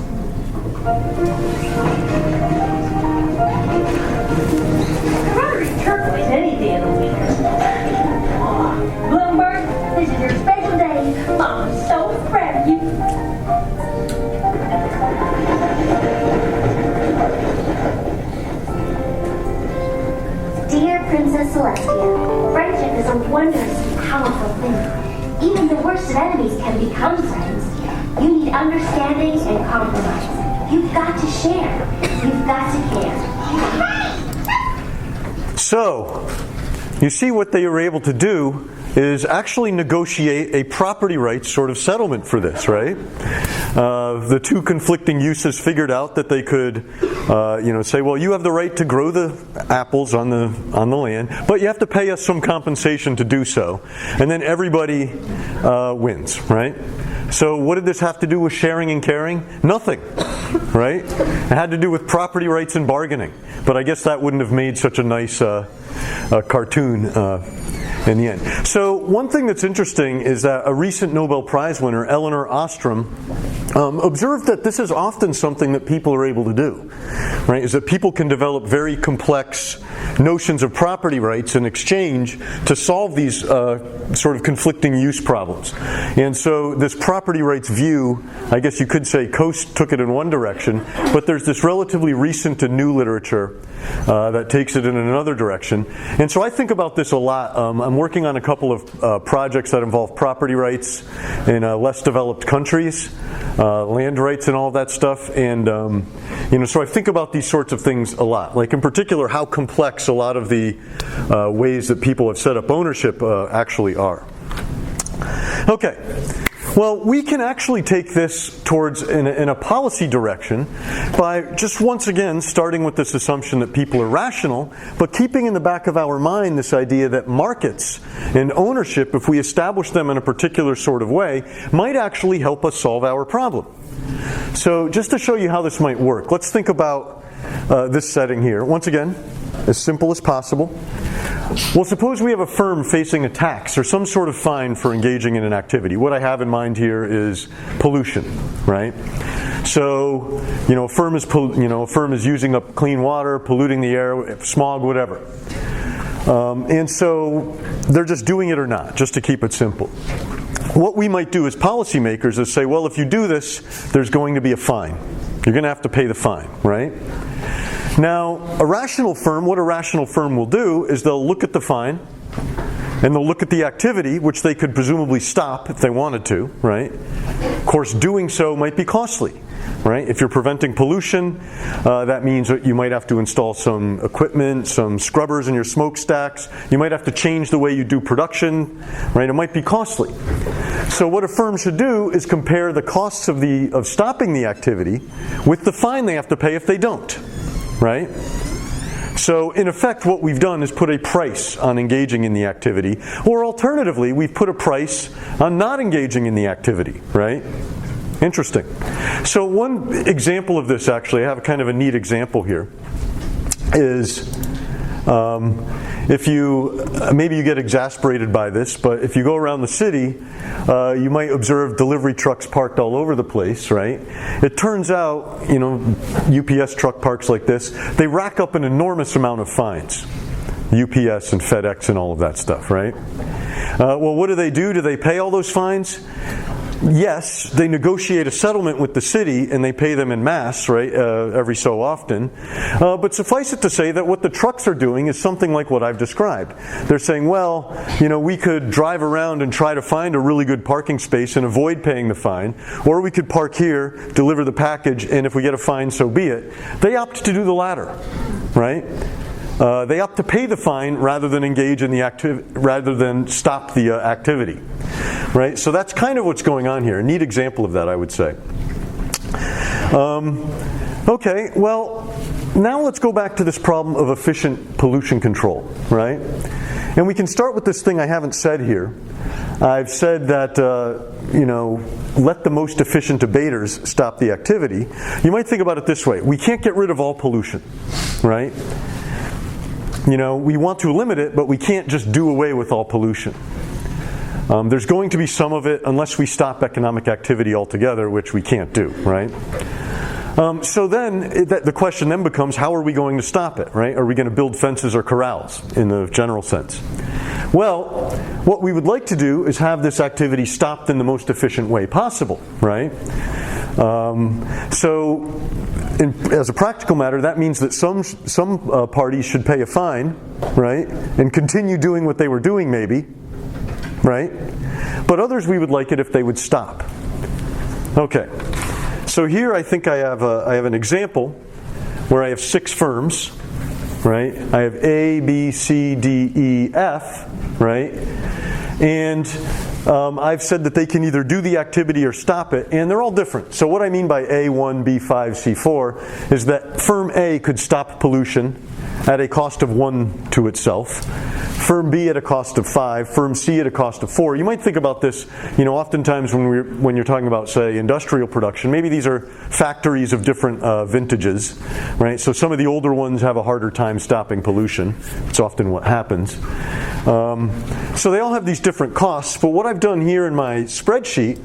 Strawberry turquoise any day of the week. Aw, Bloomberg, this is your special day. Mom's so proud of you. Dear Princess Celestia, friendship is a wondrously powerful thing. Even the worst of enemies can become friends. You need understanding and compromise. You've got to share. You've got to care. So, you see what they were able to do is actually negotiate a property rights sort of settlement for this, right? The two conflicting uses figured out that they could, say, well, you have the right to grow the apples on the land, but you have to pay us some compensation to do so, and then everybody wins, right? So what did this have to do with sharing and caring? Nothing, right? It had to do with property rights and bargaining, but I guess that wouldn't have made such a nice cartoon in the end. So one thing that's interesting is that a recent Nobel Prize winner, Elinor Ostrom, observed that this is often something that people are able to do, right? Is that people can develop very complex notions of property rights in exchange to solve these sort of conflicting use problems. And so this property rights view, I guess you could say Coase took it in one direction, but there's this relatively recent and new literature that takes it in another direction. And so I think about this a lot. I'm working on a couple of projects that involve property rights in less developed countries, land rights and all that stuff. And so I think about these sorts of things a lot. Like in particular, how complex a lot of the ways that people have set up ownership actually are. Okay. Well, we can actually take this towards in a policy direction by just once again starting with this assumption that people are rational, but keeping in the back of our mind this idea that markets and ownership, if we establish them in a particular sort of way, might actually help us solve our problem. So just to show you how this might work, let's think about this setting here. Once again, as simple as possible. Well, suppose we have a firm facing a tax or some sort of fine for engaging in an activity. What I have in mind here is pollution, right? So, a firm is using up clean water, polluting the air, smog, whatever. And so they're just doing it or not, just to keep it simple. What we might do as policymakers is say, well, if you do this, there's going to be a fine. You're going to have to pay the fine, right? Now, what a rational firm will do is they'll look at the fine and they'll look at the activity, which they could presumably stop if they wanted to, right? Of course, doing so might be costly, right? If you're preventing pollution, that means that you might have to install some equipment, some scrubbers in your smokestacks. You might have to change the way you do production, right? It might be costly. So what a firm should do is compare the costs of stopping the activity with the fine they have to pay if they don't. Right? So in effect what we've done is put a price on engaging in the activity, or alternatively we've put a price on not engaging in the activity, right? Interesting. So one example of this, actually, I have kind of a neat example here, is if you, maybe you get exasperated by this, but if you go around the city, you might observe delivery trucks parked all over the place, right? It turns out, UPS truck parks like this, they rack up an enormous amount of fines. UPS and FedEx and all of that stuff, right? Well, what do? Do they pay all those fines? yes, they negotiate a settlement with the city and they pay them en masse, right, every so often. But suffice it to say that what the trucks are doing is something like what I've described. They're saying, well, we could drive around and try to find a really good parking space and avoid paying the fine, or we could park here, deliver the package, and if we get a fine, so be it. They opt to do the latter, right? They opt to pay the fine rather than engage in the rather than stop the activity, right? So that's kind of what's going on here. A neat example of that, I would say. Okay, well, now let's go back to this problem of efficient pollution control, right? And we can start with this thing I haven't said here. I've said that, let the most efficient abaters stop the activity. You might think about it this way. We can't get rid of all pollution, right? We want to limit it, but we can't just do away with all pollution. There's going to be some of it unless we stop economic activity altogether, which we can't do, right? So then the question then becomes, how are we going to stop it, right? Are we going to build fences or corrals in the general sense? Well, what we would like to do is have this activity stopped in the most efficient way possible, right? As a practical matter, that means that some parties should pay a fine, right, and continue doing what they were doing, maybe, right? But others, we would like it if they would stop. Okay, so here I think I have an example where I have 6 firms, right? I have A, B, C, D, E, F, right? And I've said that they can either do the activity or stop it, and they're all different. So what I mean by A1, B5, C4 is that firm A could stop pollution at a cost of 1 to itself, firm B at a cost of 5, firm C at a cost of 4. You might think about this, oftentimes when you're talking about, say, industrial production, maybe these are factories of different vintages, right? So some of the older ones have a harder time stopping pollution. It's often what happens. So they all have these different costs, but what I've done here in my spreadsheet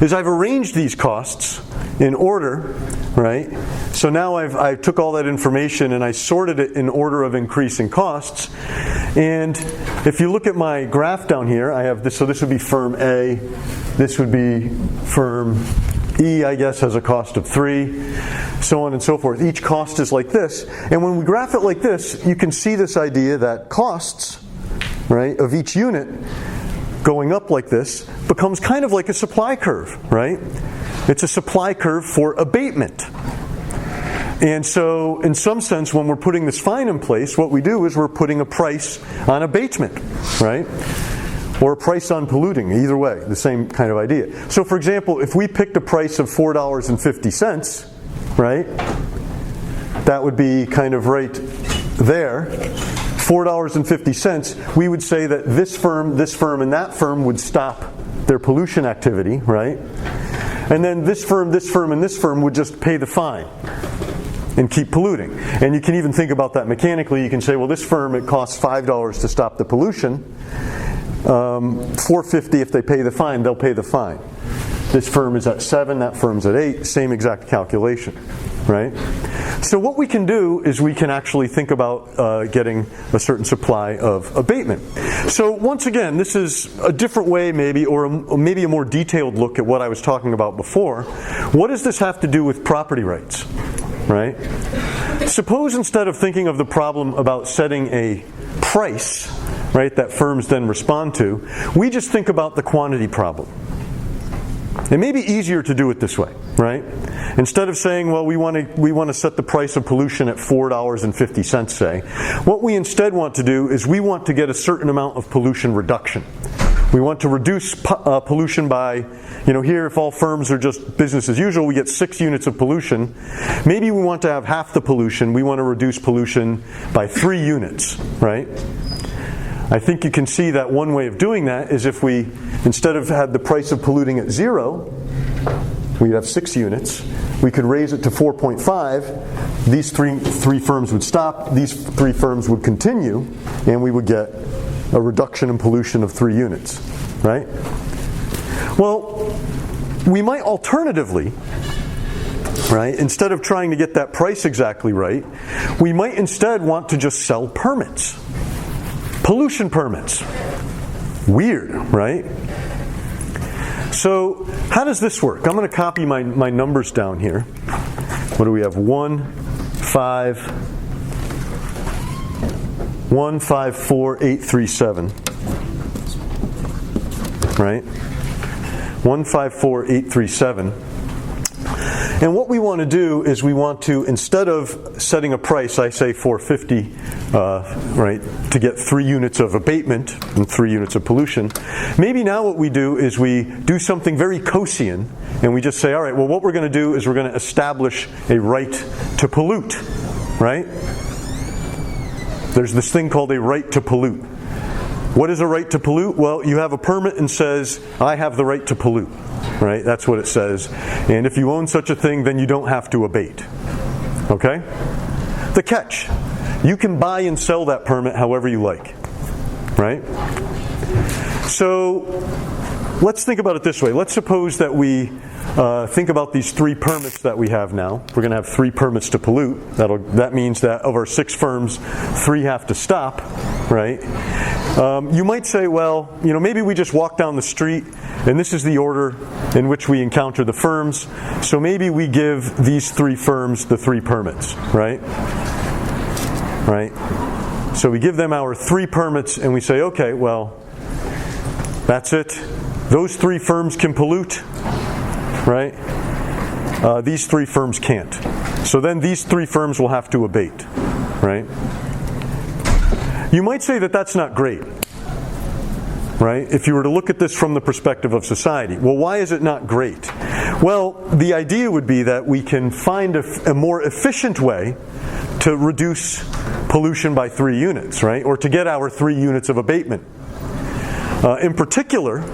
is I've arranged these costs in order, right? So now I took all that information and I sorted it in order of increasing costs. And if you look at my graph down here, I have this. So this would be firm A. This would be firm E, I guess, has a cost of 3, so on and so forth. Each cost is like this. And when we graph it like this, you can see this idea that costs, right, of each unit going up like this becomes kind of like a supply curve, right? It's a supply curve for abatement. And so, in some sense, when we're putting this fine in place, what we do is we're putting a price on abatement, right? Or a price on polluting, either way, the same kind of idea. So, for example, if we picked a price of $4.50, right, that would be kind of right there, $4.50, we would say that this firm, and that firm would stop their pollution activity, right? And then this firm, and this firm would just pay the fine and keep polluting. And you can even think about that mechanically. You can say, well, this firm, it costs $5 to stop the pollution. $4.50 if they pay the fine, they'll pay the fine. This firm is at 7, that firm's at 8, same exact calculation, right? So what we can do is we can actually think about getting a certain supply of abatement. So once again, this is a different way maybe, or maybe a more detailed look at what I was talking about before. What does this have to do with property rights, right? Suppose instead of thinking of the problem about setting a price, right, that firms then respond to, we just think about the quantity problem. It may be easier to do it this way, right? Instead of saying, well, we want to set the price of pollution at $4.50, say, what we instead want to do is we want to get a certain amount of pollution reduction. We want to reduce pollution by, here if all firms are just business as usual, we get 6 units of pollution. Maybe we want to have half the pollution. We want to reduce pollution by 3 units, right? I think you can see that one way of doing that is if we, instead of had the price of polluting at 0, we'd have 6 units. We could raise it to 4.5. These three firms would stop. These 3 firms would continue, and we would get a reduction in pollution of 3 units, right? Well, we might alternatively, right, instead of trying to get that price exactly right, we might instead want to just sell permits. Pollution permits. Weird, right? So how does this work? I'm going to copy my numbers down here. What do we have? 1, 5, 1, 5, 4, 8, 3, 7. Right? 1, 5, 4, 8, 3, 7. And what we want to do is we want to, instead of setting a price, I say $4.50, right, to get 3 units of abatement and 3 units of pollution. Maybe now what we do is we do something very Coasean, and we just say, all right, well, what we're going to do is we're going to establish a right to pollute, right? There's this thing called a right to pollute. What is a right to pollute? Well, you have a permit and says, I have the right to pollute. Right? That's what it says. And if you own such a thing, then you don't have to abate. Okay? The catch. You can buy and sell that permit however you like. Right? So, let's think about it this way. Let's suppose that we think about these 3 permits that we have now. We're going to have 3 permits to pollute. That means that of our 6 firms, 3 have to stop. Right? You might say, well, maybe we just walk down the street and this is the order in which we encounter the firms. So maybe we give these 3 firms the 3 permits, right? Right? So we give them our 3 permits and we say, okay, well, that's it. Those 3 firms can pollute, right? These 3 firms can't. So then these 3 firms will have to abate, right? You might say that that's not great. Right? If you were to look at this from the perspective of society. Well, why is it not great? Well, the idea would be that we can find a more efficient way to reduce pollution by 3 units, right? Or to get our 3 units of abatement. In particular,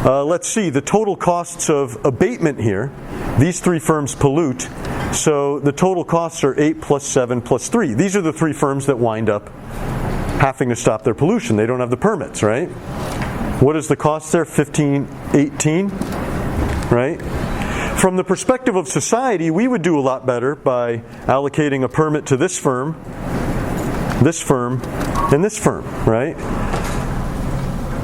let's see, the total costs of abatement here, these 3 firms pollute, so the total costs are 8 plus 7 plus 3. These are the 3 firms that wind up having to stop their pollution. They don't have the permits, right? What is the cost there? 15, 18, right? From the perspective of society, we would do a lot better by allocating a permit to this firm, and this firm, right?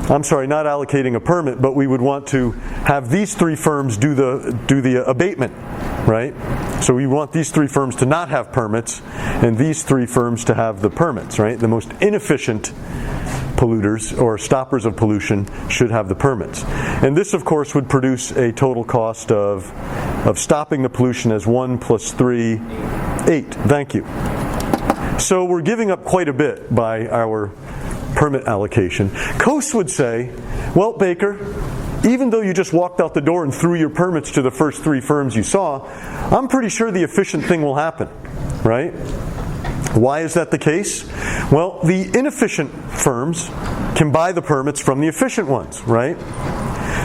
I'm sorry, not allocating a permit, but we would want to have these 3 firms do the abatement, right? So we want these 3 firms to not have permits, and these 3 firms to have the permits, right? The most inefficient polluters or stoppers of pollution should have the permits. And this, of course, would produce a total cost of stopping the pollution as 1 plus 3, 8. Thank you. So we're giving up quite a bit by our permit allocation. Coase would say, well, Baker, even though you just walked out the door and threw your permits to the first 3 firms you saw, I'm pretty sure the efficient thing will happen, right? Why is that the case? Well, the inefficient firms can buy the permits from the efficient ones, right?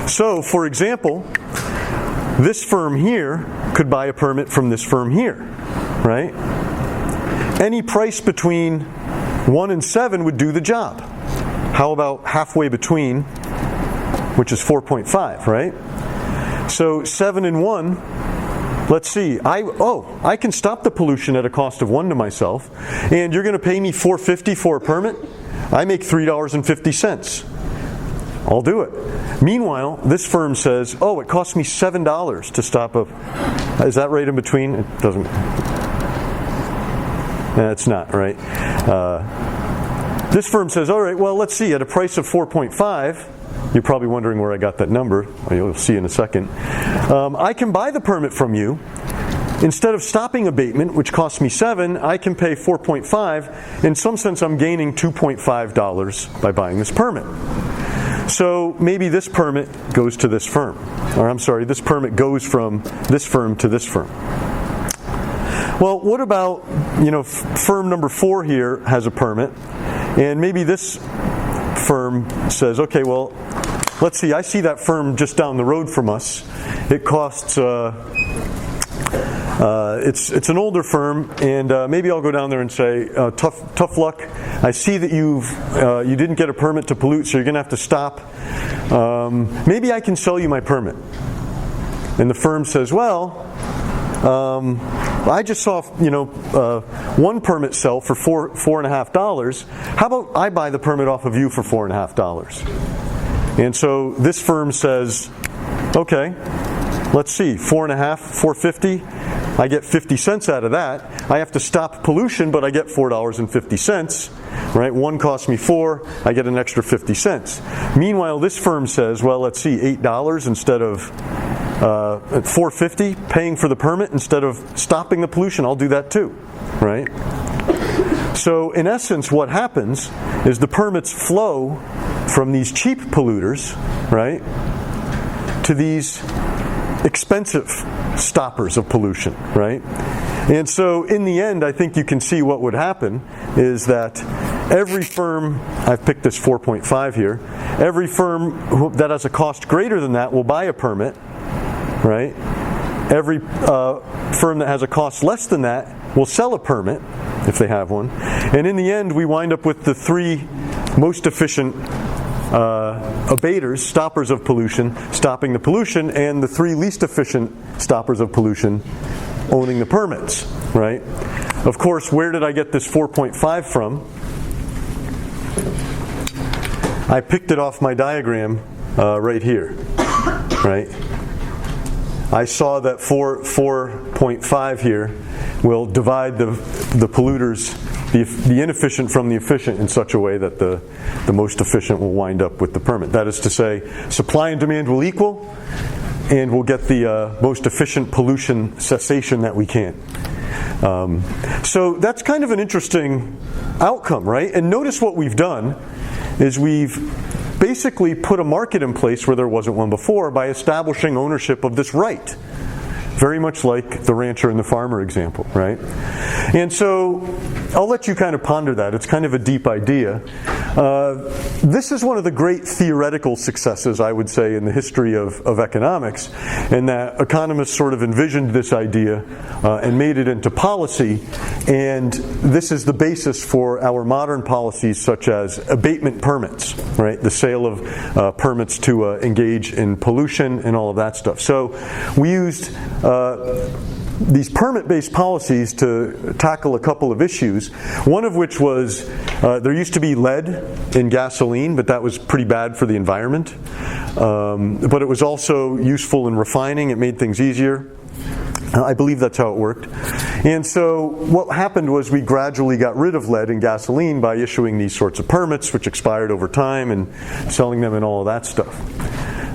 So, for example, this firm here could buy a permit from this firm here, right? Any price between 1 and 7 would do the job. How about halfway between, which is 4.5, right? So 7 and 1, let's see. I can stop the pollution at a cost of 1 to myself, and you're going to pay me $4.50 for a permit? I make $3.50. I'll do it. Meanwhile, this firm says, it costs me $7 to stop a... Is that right in between? It doesn't... It's not, right? This firm says, all right, well, let's see, at a price of 4.5, you're probably wondering where I got that number. You'll see in a second. I can buy the permit from you. Instead of stopping abatement, which costs me 7, I can pay 4.5. In some sense, I'm gaining $2.5 by buying this permit. So maybe this permit goes to this firm. Or I'm sorry, this permit goes from this firm to this firm. Well, what about, firm number 4 here has a permit, and maybe this firm says, okay, well, let's see, I see that firm just down the road from us. It costs, it's an older firm, and maybe I'll go down there and say, tough luck. I see that you didn't get a permit to pollute, so you're going to have to stop. Maybe I can sell you my permit. And the firm says, well, I just saw, one permit sell for $4.50. How about I buy the permit off of you for $4.50? And so this firm says, Okay, let's see, 4.5, 450. I get 50 cents out of that. I have to stop pollution, but I get $4.50. Right? One costs me $4, I get an extra 50 cents. Meanwhile, this firm says, well, let's see, $8 instead of $4.50, paying for the permit instead of stopping the pollution. I'll do that too, right? So in essence, what happens is the permits flow from these cheap polluters, right, to these expensive stoppers of pollution, right? And so in the end, I think you can see what would happen is that every firm, I've picked this 4.5 here, every firm that has a cost greater than that will buy a permit, right? Every firm that has a cost less than that will sell a permit, if they have one. And in the end, we wind up with the 3 most efficient abaters, stoppers of pollution, stopping the pollution, and the 3 least efficient stoppers of pollution owning the permits, right? Of course, where did I get this 4.5 from? I picked it off my diagram right here, right? I saw that 4.5 here will divide the polluters, the inefficient from the efficient in such a way that the most efficient will wind up with the permit. That is to say, supply and demand will equal, and we'll get the most efficient pollution cessation that we can. So that's kind of an interesting outcome, right? And notice what we've done is we've basically put a market in place where there wasn't one before by establishing ownership of this right. Very much like the rancher and the farmer example, right? And so I'll let you kind of ponder that. It's kind of a deep idea. This is one of the great theoretical successes, I would say, in the history of economics, in that economists sort of envisioned this idea and made it into policy, and this is the basis for our modern policies such as abatement permits, right? The sale of permits to engage in pollution and all of that stuff. So we used these permit-based policies to tackle a couple of issues, one of which was there used to be lead in gasoline, but that was pretty bad for the environment. But it was also useful in refining. It made things easier. I believe that's how it worked. And so what happened was we gradually got rid of lead in gasoline by issuing these sorts of permits, which expired over time, and selling them and all of that stuff.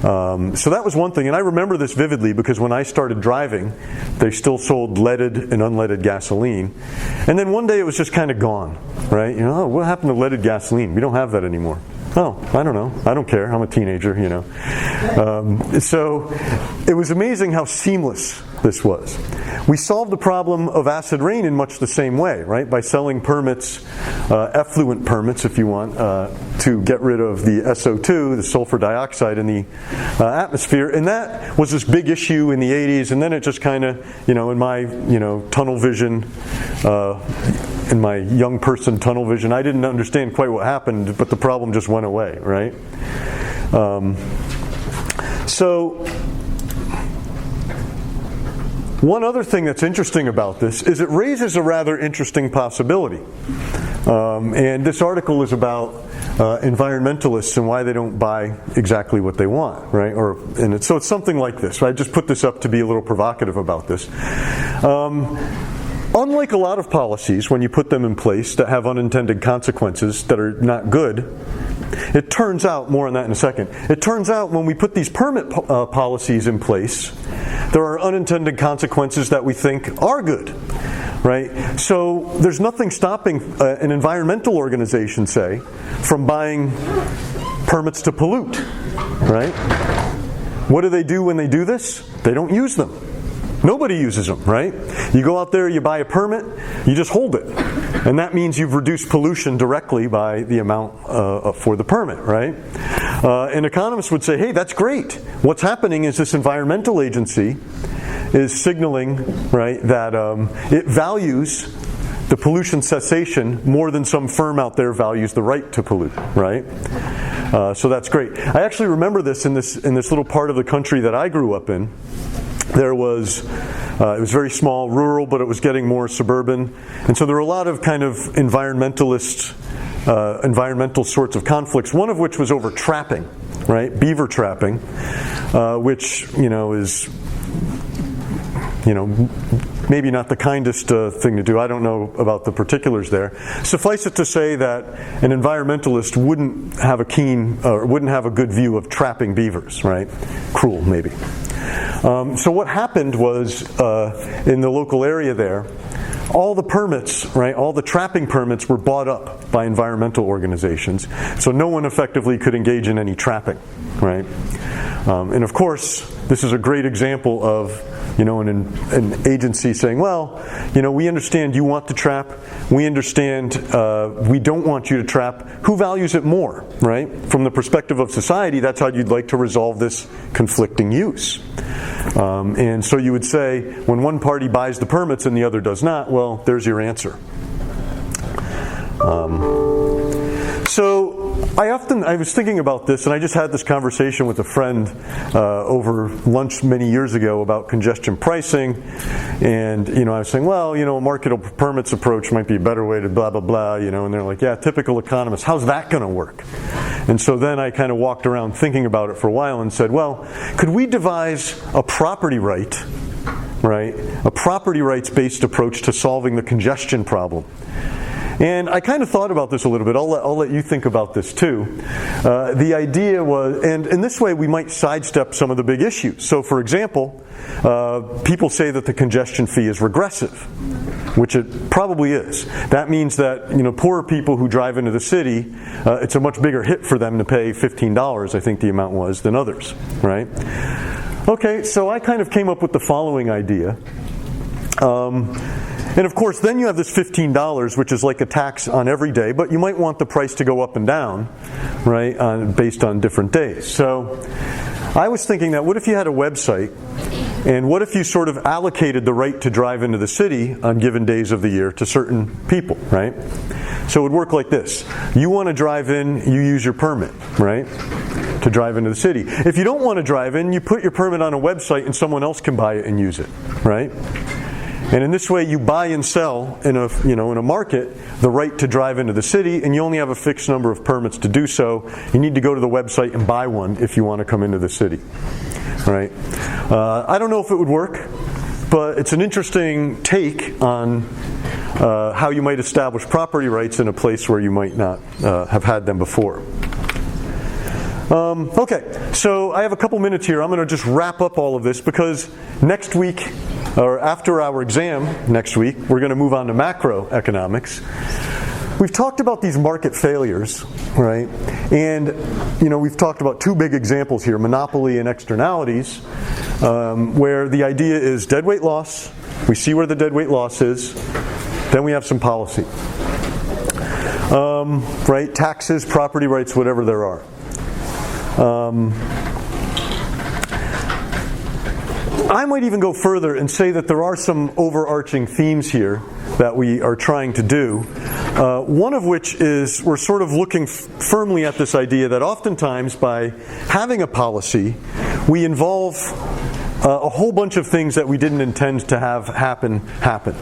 So that was one thing, and I remember this vividly because when I started driving, they still sold leaded and unleaded gasoline. And then one day it was just kind of gone, right? You know, oh, what happened to leaded gasoline? We don't have that anymore. Oh, I don't know. I don't care. I'm a teenager, you know. So it was amazing how seamless this was. We solved the problem of acid rain in much the same way, right? By selling permits, effluent permits, if you want, to get rid of the SO2, the sulfur dioxide in the atmosphere. And that was this big issue in the 80s. And then it just kind of, you know, in my, you know, tunnel vision, in my young person tunnel vision, I didn't understand quite what happened, but the problem just went away, right? So one other thing that's interesting about this is it raises a rather interesting possibility. And this article is about environmentalists and why they don't buy exactly what they want, right? So it's something like this. I just put this up to be a little provocative about this. Unlike a lot of policies, when you put them in place that have unintended consequences that are not good, it turns out, more on that in a second, it turns out when we put these permit policies in place, there are unintended consequences that we think are good, right? So there's nothing stopping an environmental organization, say, from buying permits to pollute, right? What do they do when they do this? They don't use them. Nobody uses them, right? You go out there, you buy a permit, you just hold it. And that means you've reduced pollution directly by the amount for the permit, right? And economists would say, hey, that's great. What's happening is this environmental agency is signaling, right, that it values the pollution cessation more than some firm out there values the right to pollute, right? So that's great. I actually remember this in this little part of the country that I grew up in. There was, it was very small, rural, but it was getting more suburban. And so there were a lot of kind of environmental sorts of conflicts, one of which was over trapping, right? Beaver trapping, which, is, maybe not the kindest thing to do. I don't know about the particulars there. Suffice it to say that an environmentalist wouldn't have a good view of trapping beavers, right? Cruel, maybe. So what happened was, in the local area there, all the permits, right, all the trapping permits were bought up by environmental organizations. So no one effectively could engage in any trapping, right? And of course, this is a great example of, an agency saying, well, we understand you want to trap. We understand we don't want you to trap. Who values it more, right? From the perspective of society, that's how you'd like to resolve this conflicting use. And so you would say, when one party buys the permits and the other does not, well, there's your answer. So I was thinking about this, and I just had this conversation with a friend over lunch many years ago about congestion pricing, and I was saying, well, a market permits approach might be a better way to blah blah blah, and they're like, yeah, typical economists, how's that going to work? And so then I kind of walked around thinking about it for a while and said, well, could we devise a property right, a property rights-based approach to solving the congestion problem? And I kind of thought about this a little bit. I'll let you think about this too. The idea was, and in this way we might sidestep some of the big issues. So for example, people say that the congestion fee is regressive, which it probably is. That means that poorer people who drive into the city, it's a much bigger hit for them to pay $15, I think the amount was, than others, right? Okay, so I kind of came up with the following idea. And of course, then you have this $15, which is like a tax on every day, but you might want the price to go up and down, right, based on different days. So I was thinking that what if you had a website, and what if you sort of allocated the right to drive into the city on given days of the year to certain people, right? So it would work like this. You want to drive in, you use your permit, right, to drive into the city. If you don't want to drive in, you put your permit on a website and someone else can buy it and use it, right? And in this way, you buy and sell in a market the right to drive into the city, and you only have a fixed number of permits to do so. You need to go to the website and buy one if you want to come into the city, right? I don't know if it would work, but it's an interesting take on how you might establish property rights in a place where you might not have had them before. Okay, so I have a couple minutes here. I'm going to just wrap up all of this because next week, or after our exam next week, we're going to move on to macroeconomics. We've talked about these market failures, right? And, we've talked about two big examples here, monopoly and externalities, where the idea is deadweight loss. We see where the deadweight loss is. Then we have some policy. Right? Taxes, property rights, whatever there are. I might even go further and say that there are some overarching themes here that we are trying to do. One of which is we're sort of looking firmly at this idea that oftentimes by having a policy, we involve a whole bunch of things that we didn't intend to have happen,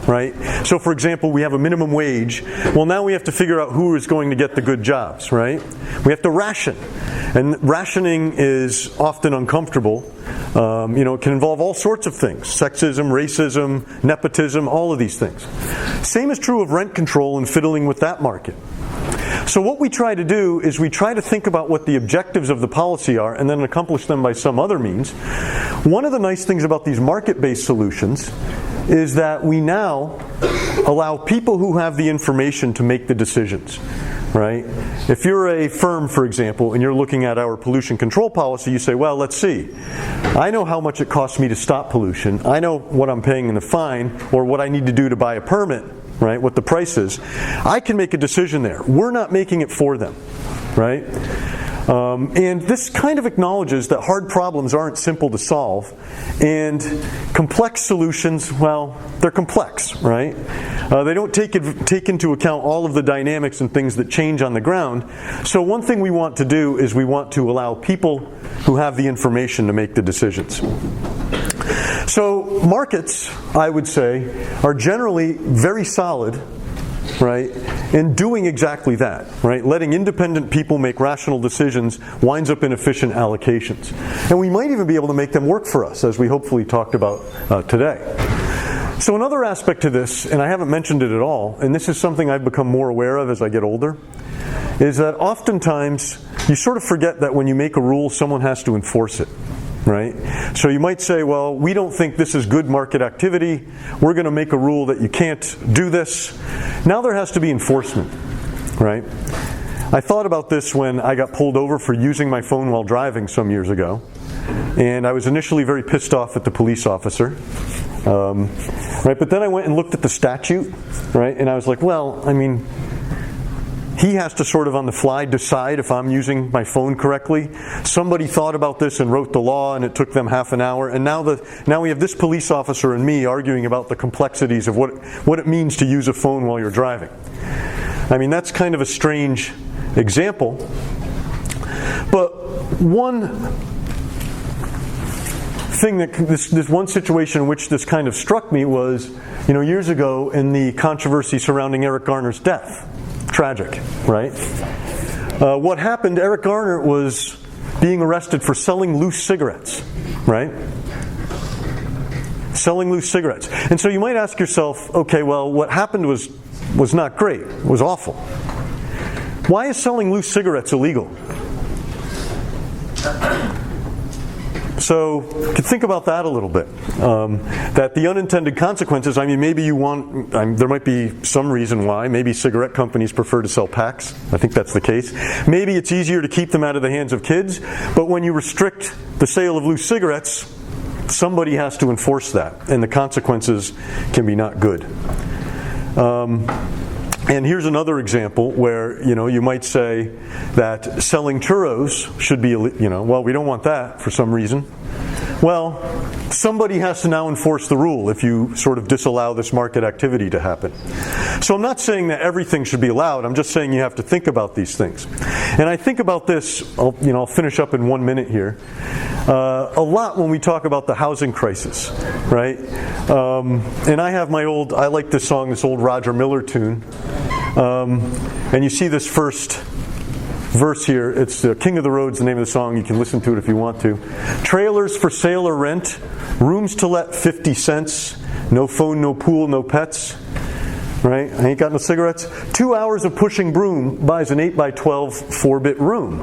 right? So for example, we have a minimum wage. Well, now we have to figure out who is going to get the good jobs, right? We have to ration. And rationing is often uncomfortable. It can involve all sorts of things. Sexism, racism, nepotism, all of these things. Same is true of rent control and fiddling with that market. So what we try to do is we try to think about what the objectives of the policy are and then accomplish them by some other means. One of the nice things about these market-based solutions is that we now allow people who have the information to make the decisions, right? If you're a firm, for example, and you're looking at our pollution control policy, you say, well, let's see. I know how much it costs me to stop pollution. I know what I'm paying in the fine or what I need to do to buy a permit, right, what the price is. I can make a decision there. We're not making it for them, right? And this kind of acknowledges that hard problems aren't simple to solve, and complex solutions, well, they're complex, right? They don't take into account all of the dynamics and things that change on the ground. So one thing we want to do is we want to allow people who have the information to make the decisions. So markets, I would say, are generally very solid right, in doing exactly that, right? Letting independent people make rational decisions winds up in efficient allocations. And we might even be able to make them work for us, as we hopefully talked about today. So another aspect to this, and I haven't mentioned it at all, and this is something I've become more aware of as I get older, is that oftentimes you sort of forget that when you make a rule, someone has to enforce it. Right? So you might say, well, we don't think this is good market activity. We're going to make a rule that you can't do this. Now there has to be enforcement, right? I thought about this when I got pulled over for using my phone while driving some years ago. And I was initially very pissed off at the police officer. Right? But then I went and looked at the statute, right? And I was like, well, I mean, he has to sort of on the fly decide if I'm using my phone correctly. Somebody thought about this and wrote the law, and it took them half an hour. And now we have this police officer and me arguing about the complexities of what it means to use a phone while you're driving. I mean, that's kind of a strange example. But one thing that this one situation in which this kind of struck me was, years ago in the controversy surrounding Eric Garner's death. Tragic, right? What happened, Eric Garner was being arrested for selling loose cigarettes, right? Selling loose cigarettes. And so you might ask yourself, okay, well, what happened was not great. It was awful. Why is selling loose cigarettes illegal? So think about that a little bit. That the unintended consequences, I mean, maybe there might be some reason why. Maybe cigarette companies prefer to sell packs. I think that's the case. Maybe it's easier to keep them out of the hands of kids. But when you restrict the sale of loose cigarettes, somebody has to enforce that. And the consequences can be not good. And here's another example where, you might say that selling churros should be, well, we don't want that for some reason. Well, somebody has to now enforce the rule if you sort of disallow this market activity to happen. So I'm not saying that everything should be allowed. I'm just saying you have to think about these things. And I think about this, I'll finish up in 1 minute here, a lot when we talk about the housing crisis, right? And I like this song, this old Roger Miller tune. And you see this first verse here. It's King of the Road's the name of the song. You can listen to it if you want to. Trailers for sale or rent. Rooms to let 50 cents. No phone, no pool, no pets. Right? I ain't got no cigarettes. 2 hours of pushing broom buys an 8x12 4-bit room.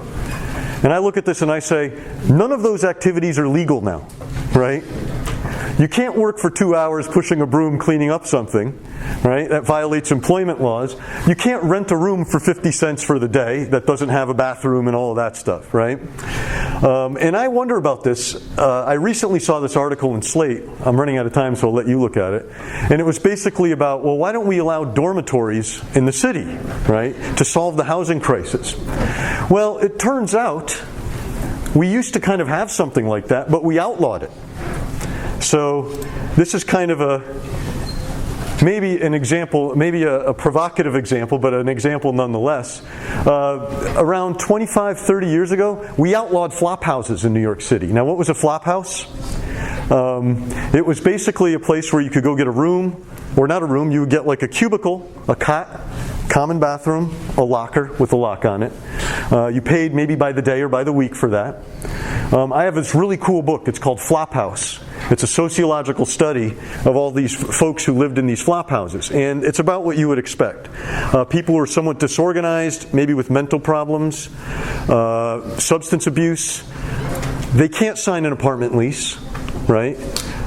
And I look at this and I say, none of those activities are legal now. Right? You can't work for 2 hours pushing a broom cleaning up something, right? That violates employment laws. You can't rent a room for 50 cents for the day that doesn't have a bathroom and all of that stuff, right? And I wonder about this. I recently saw this article in Slate. I'm running out of time, so I'll let you look at it. And it was basically about, well, why don't we allow dormitories in the city, right, to solve the housing crisis? Well, it turns out we used to kind of have something like that, but we outlawed it. So this is kind of maybe an example, maybe a provocative example, but an example nonetheless. Around 25, 30 years ago, we outlawed flop houses in New York City. Now, what was a flop house? It was basically a place where you could go get a room, or not a room, you would get like a cubicle, a cot, common bathroom, a locker with a lock on it. You paid maybe by the day or by the week for that. I have this really cool book. It's called Flop House. It's a sociological study of all these folks who lived in these flop houses. And it's about what you would expect. People who are somewhat disorganized, maybe with mental problems, substance abuse. They can't sign an apartment lease, right?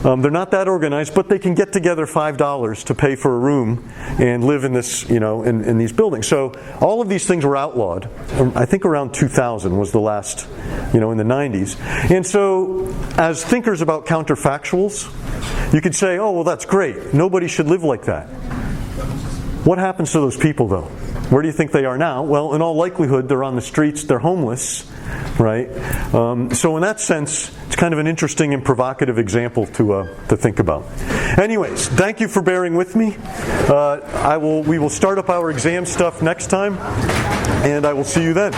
They're not that organized, but they can get together $5 to pay for a room and live in this, in these buildings. So all of these things were outlawed. I think around 2000 was the last, in the 90s. And so as thinkers about counterfactuals, you could say, oh, well, that's great. Nobody should live like that. What happens to those people, though? Where do you think they are now? Well, in all likelihood, they're on the streets, they're homeless, right? So in that sense, it's kind of an interesting and provocative example to think about. Anyways, thank you for bearing with me. We will start up our exam stuff next time, and I will see you then.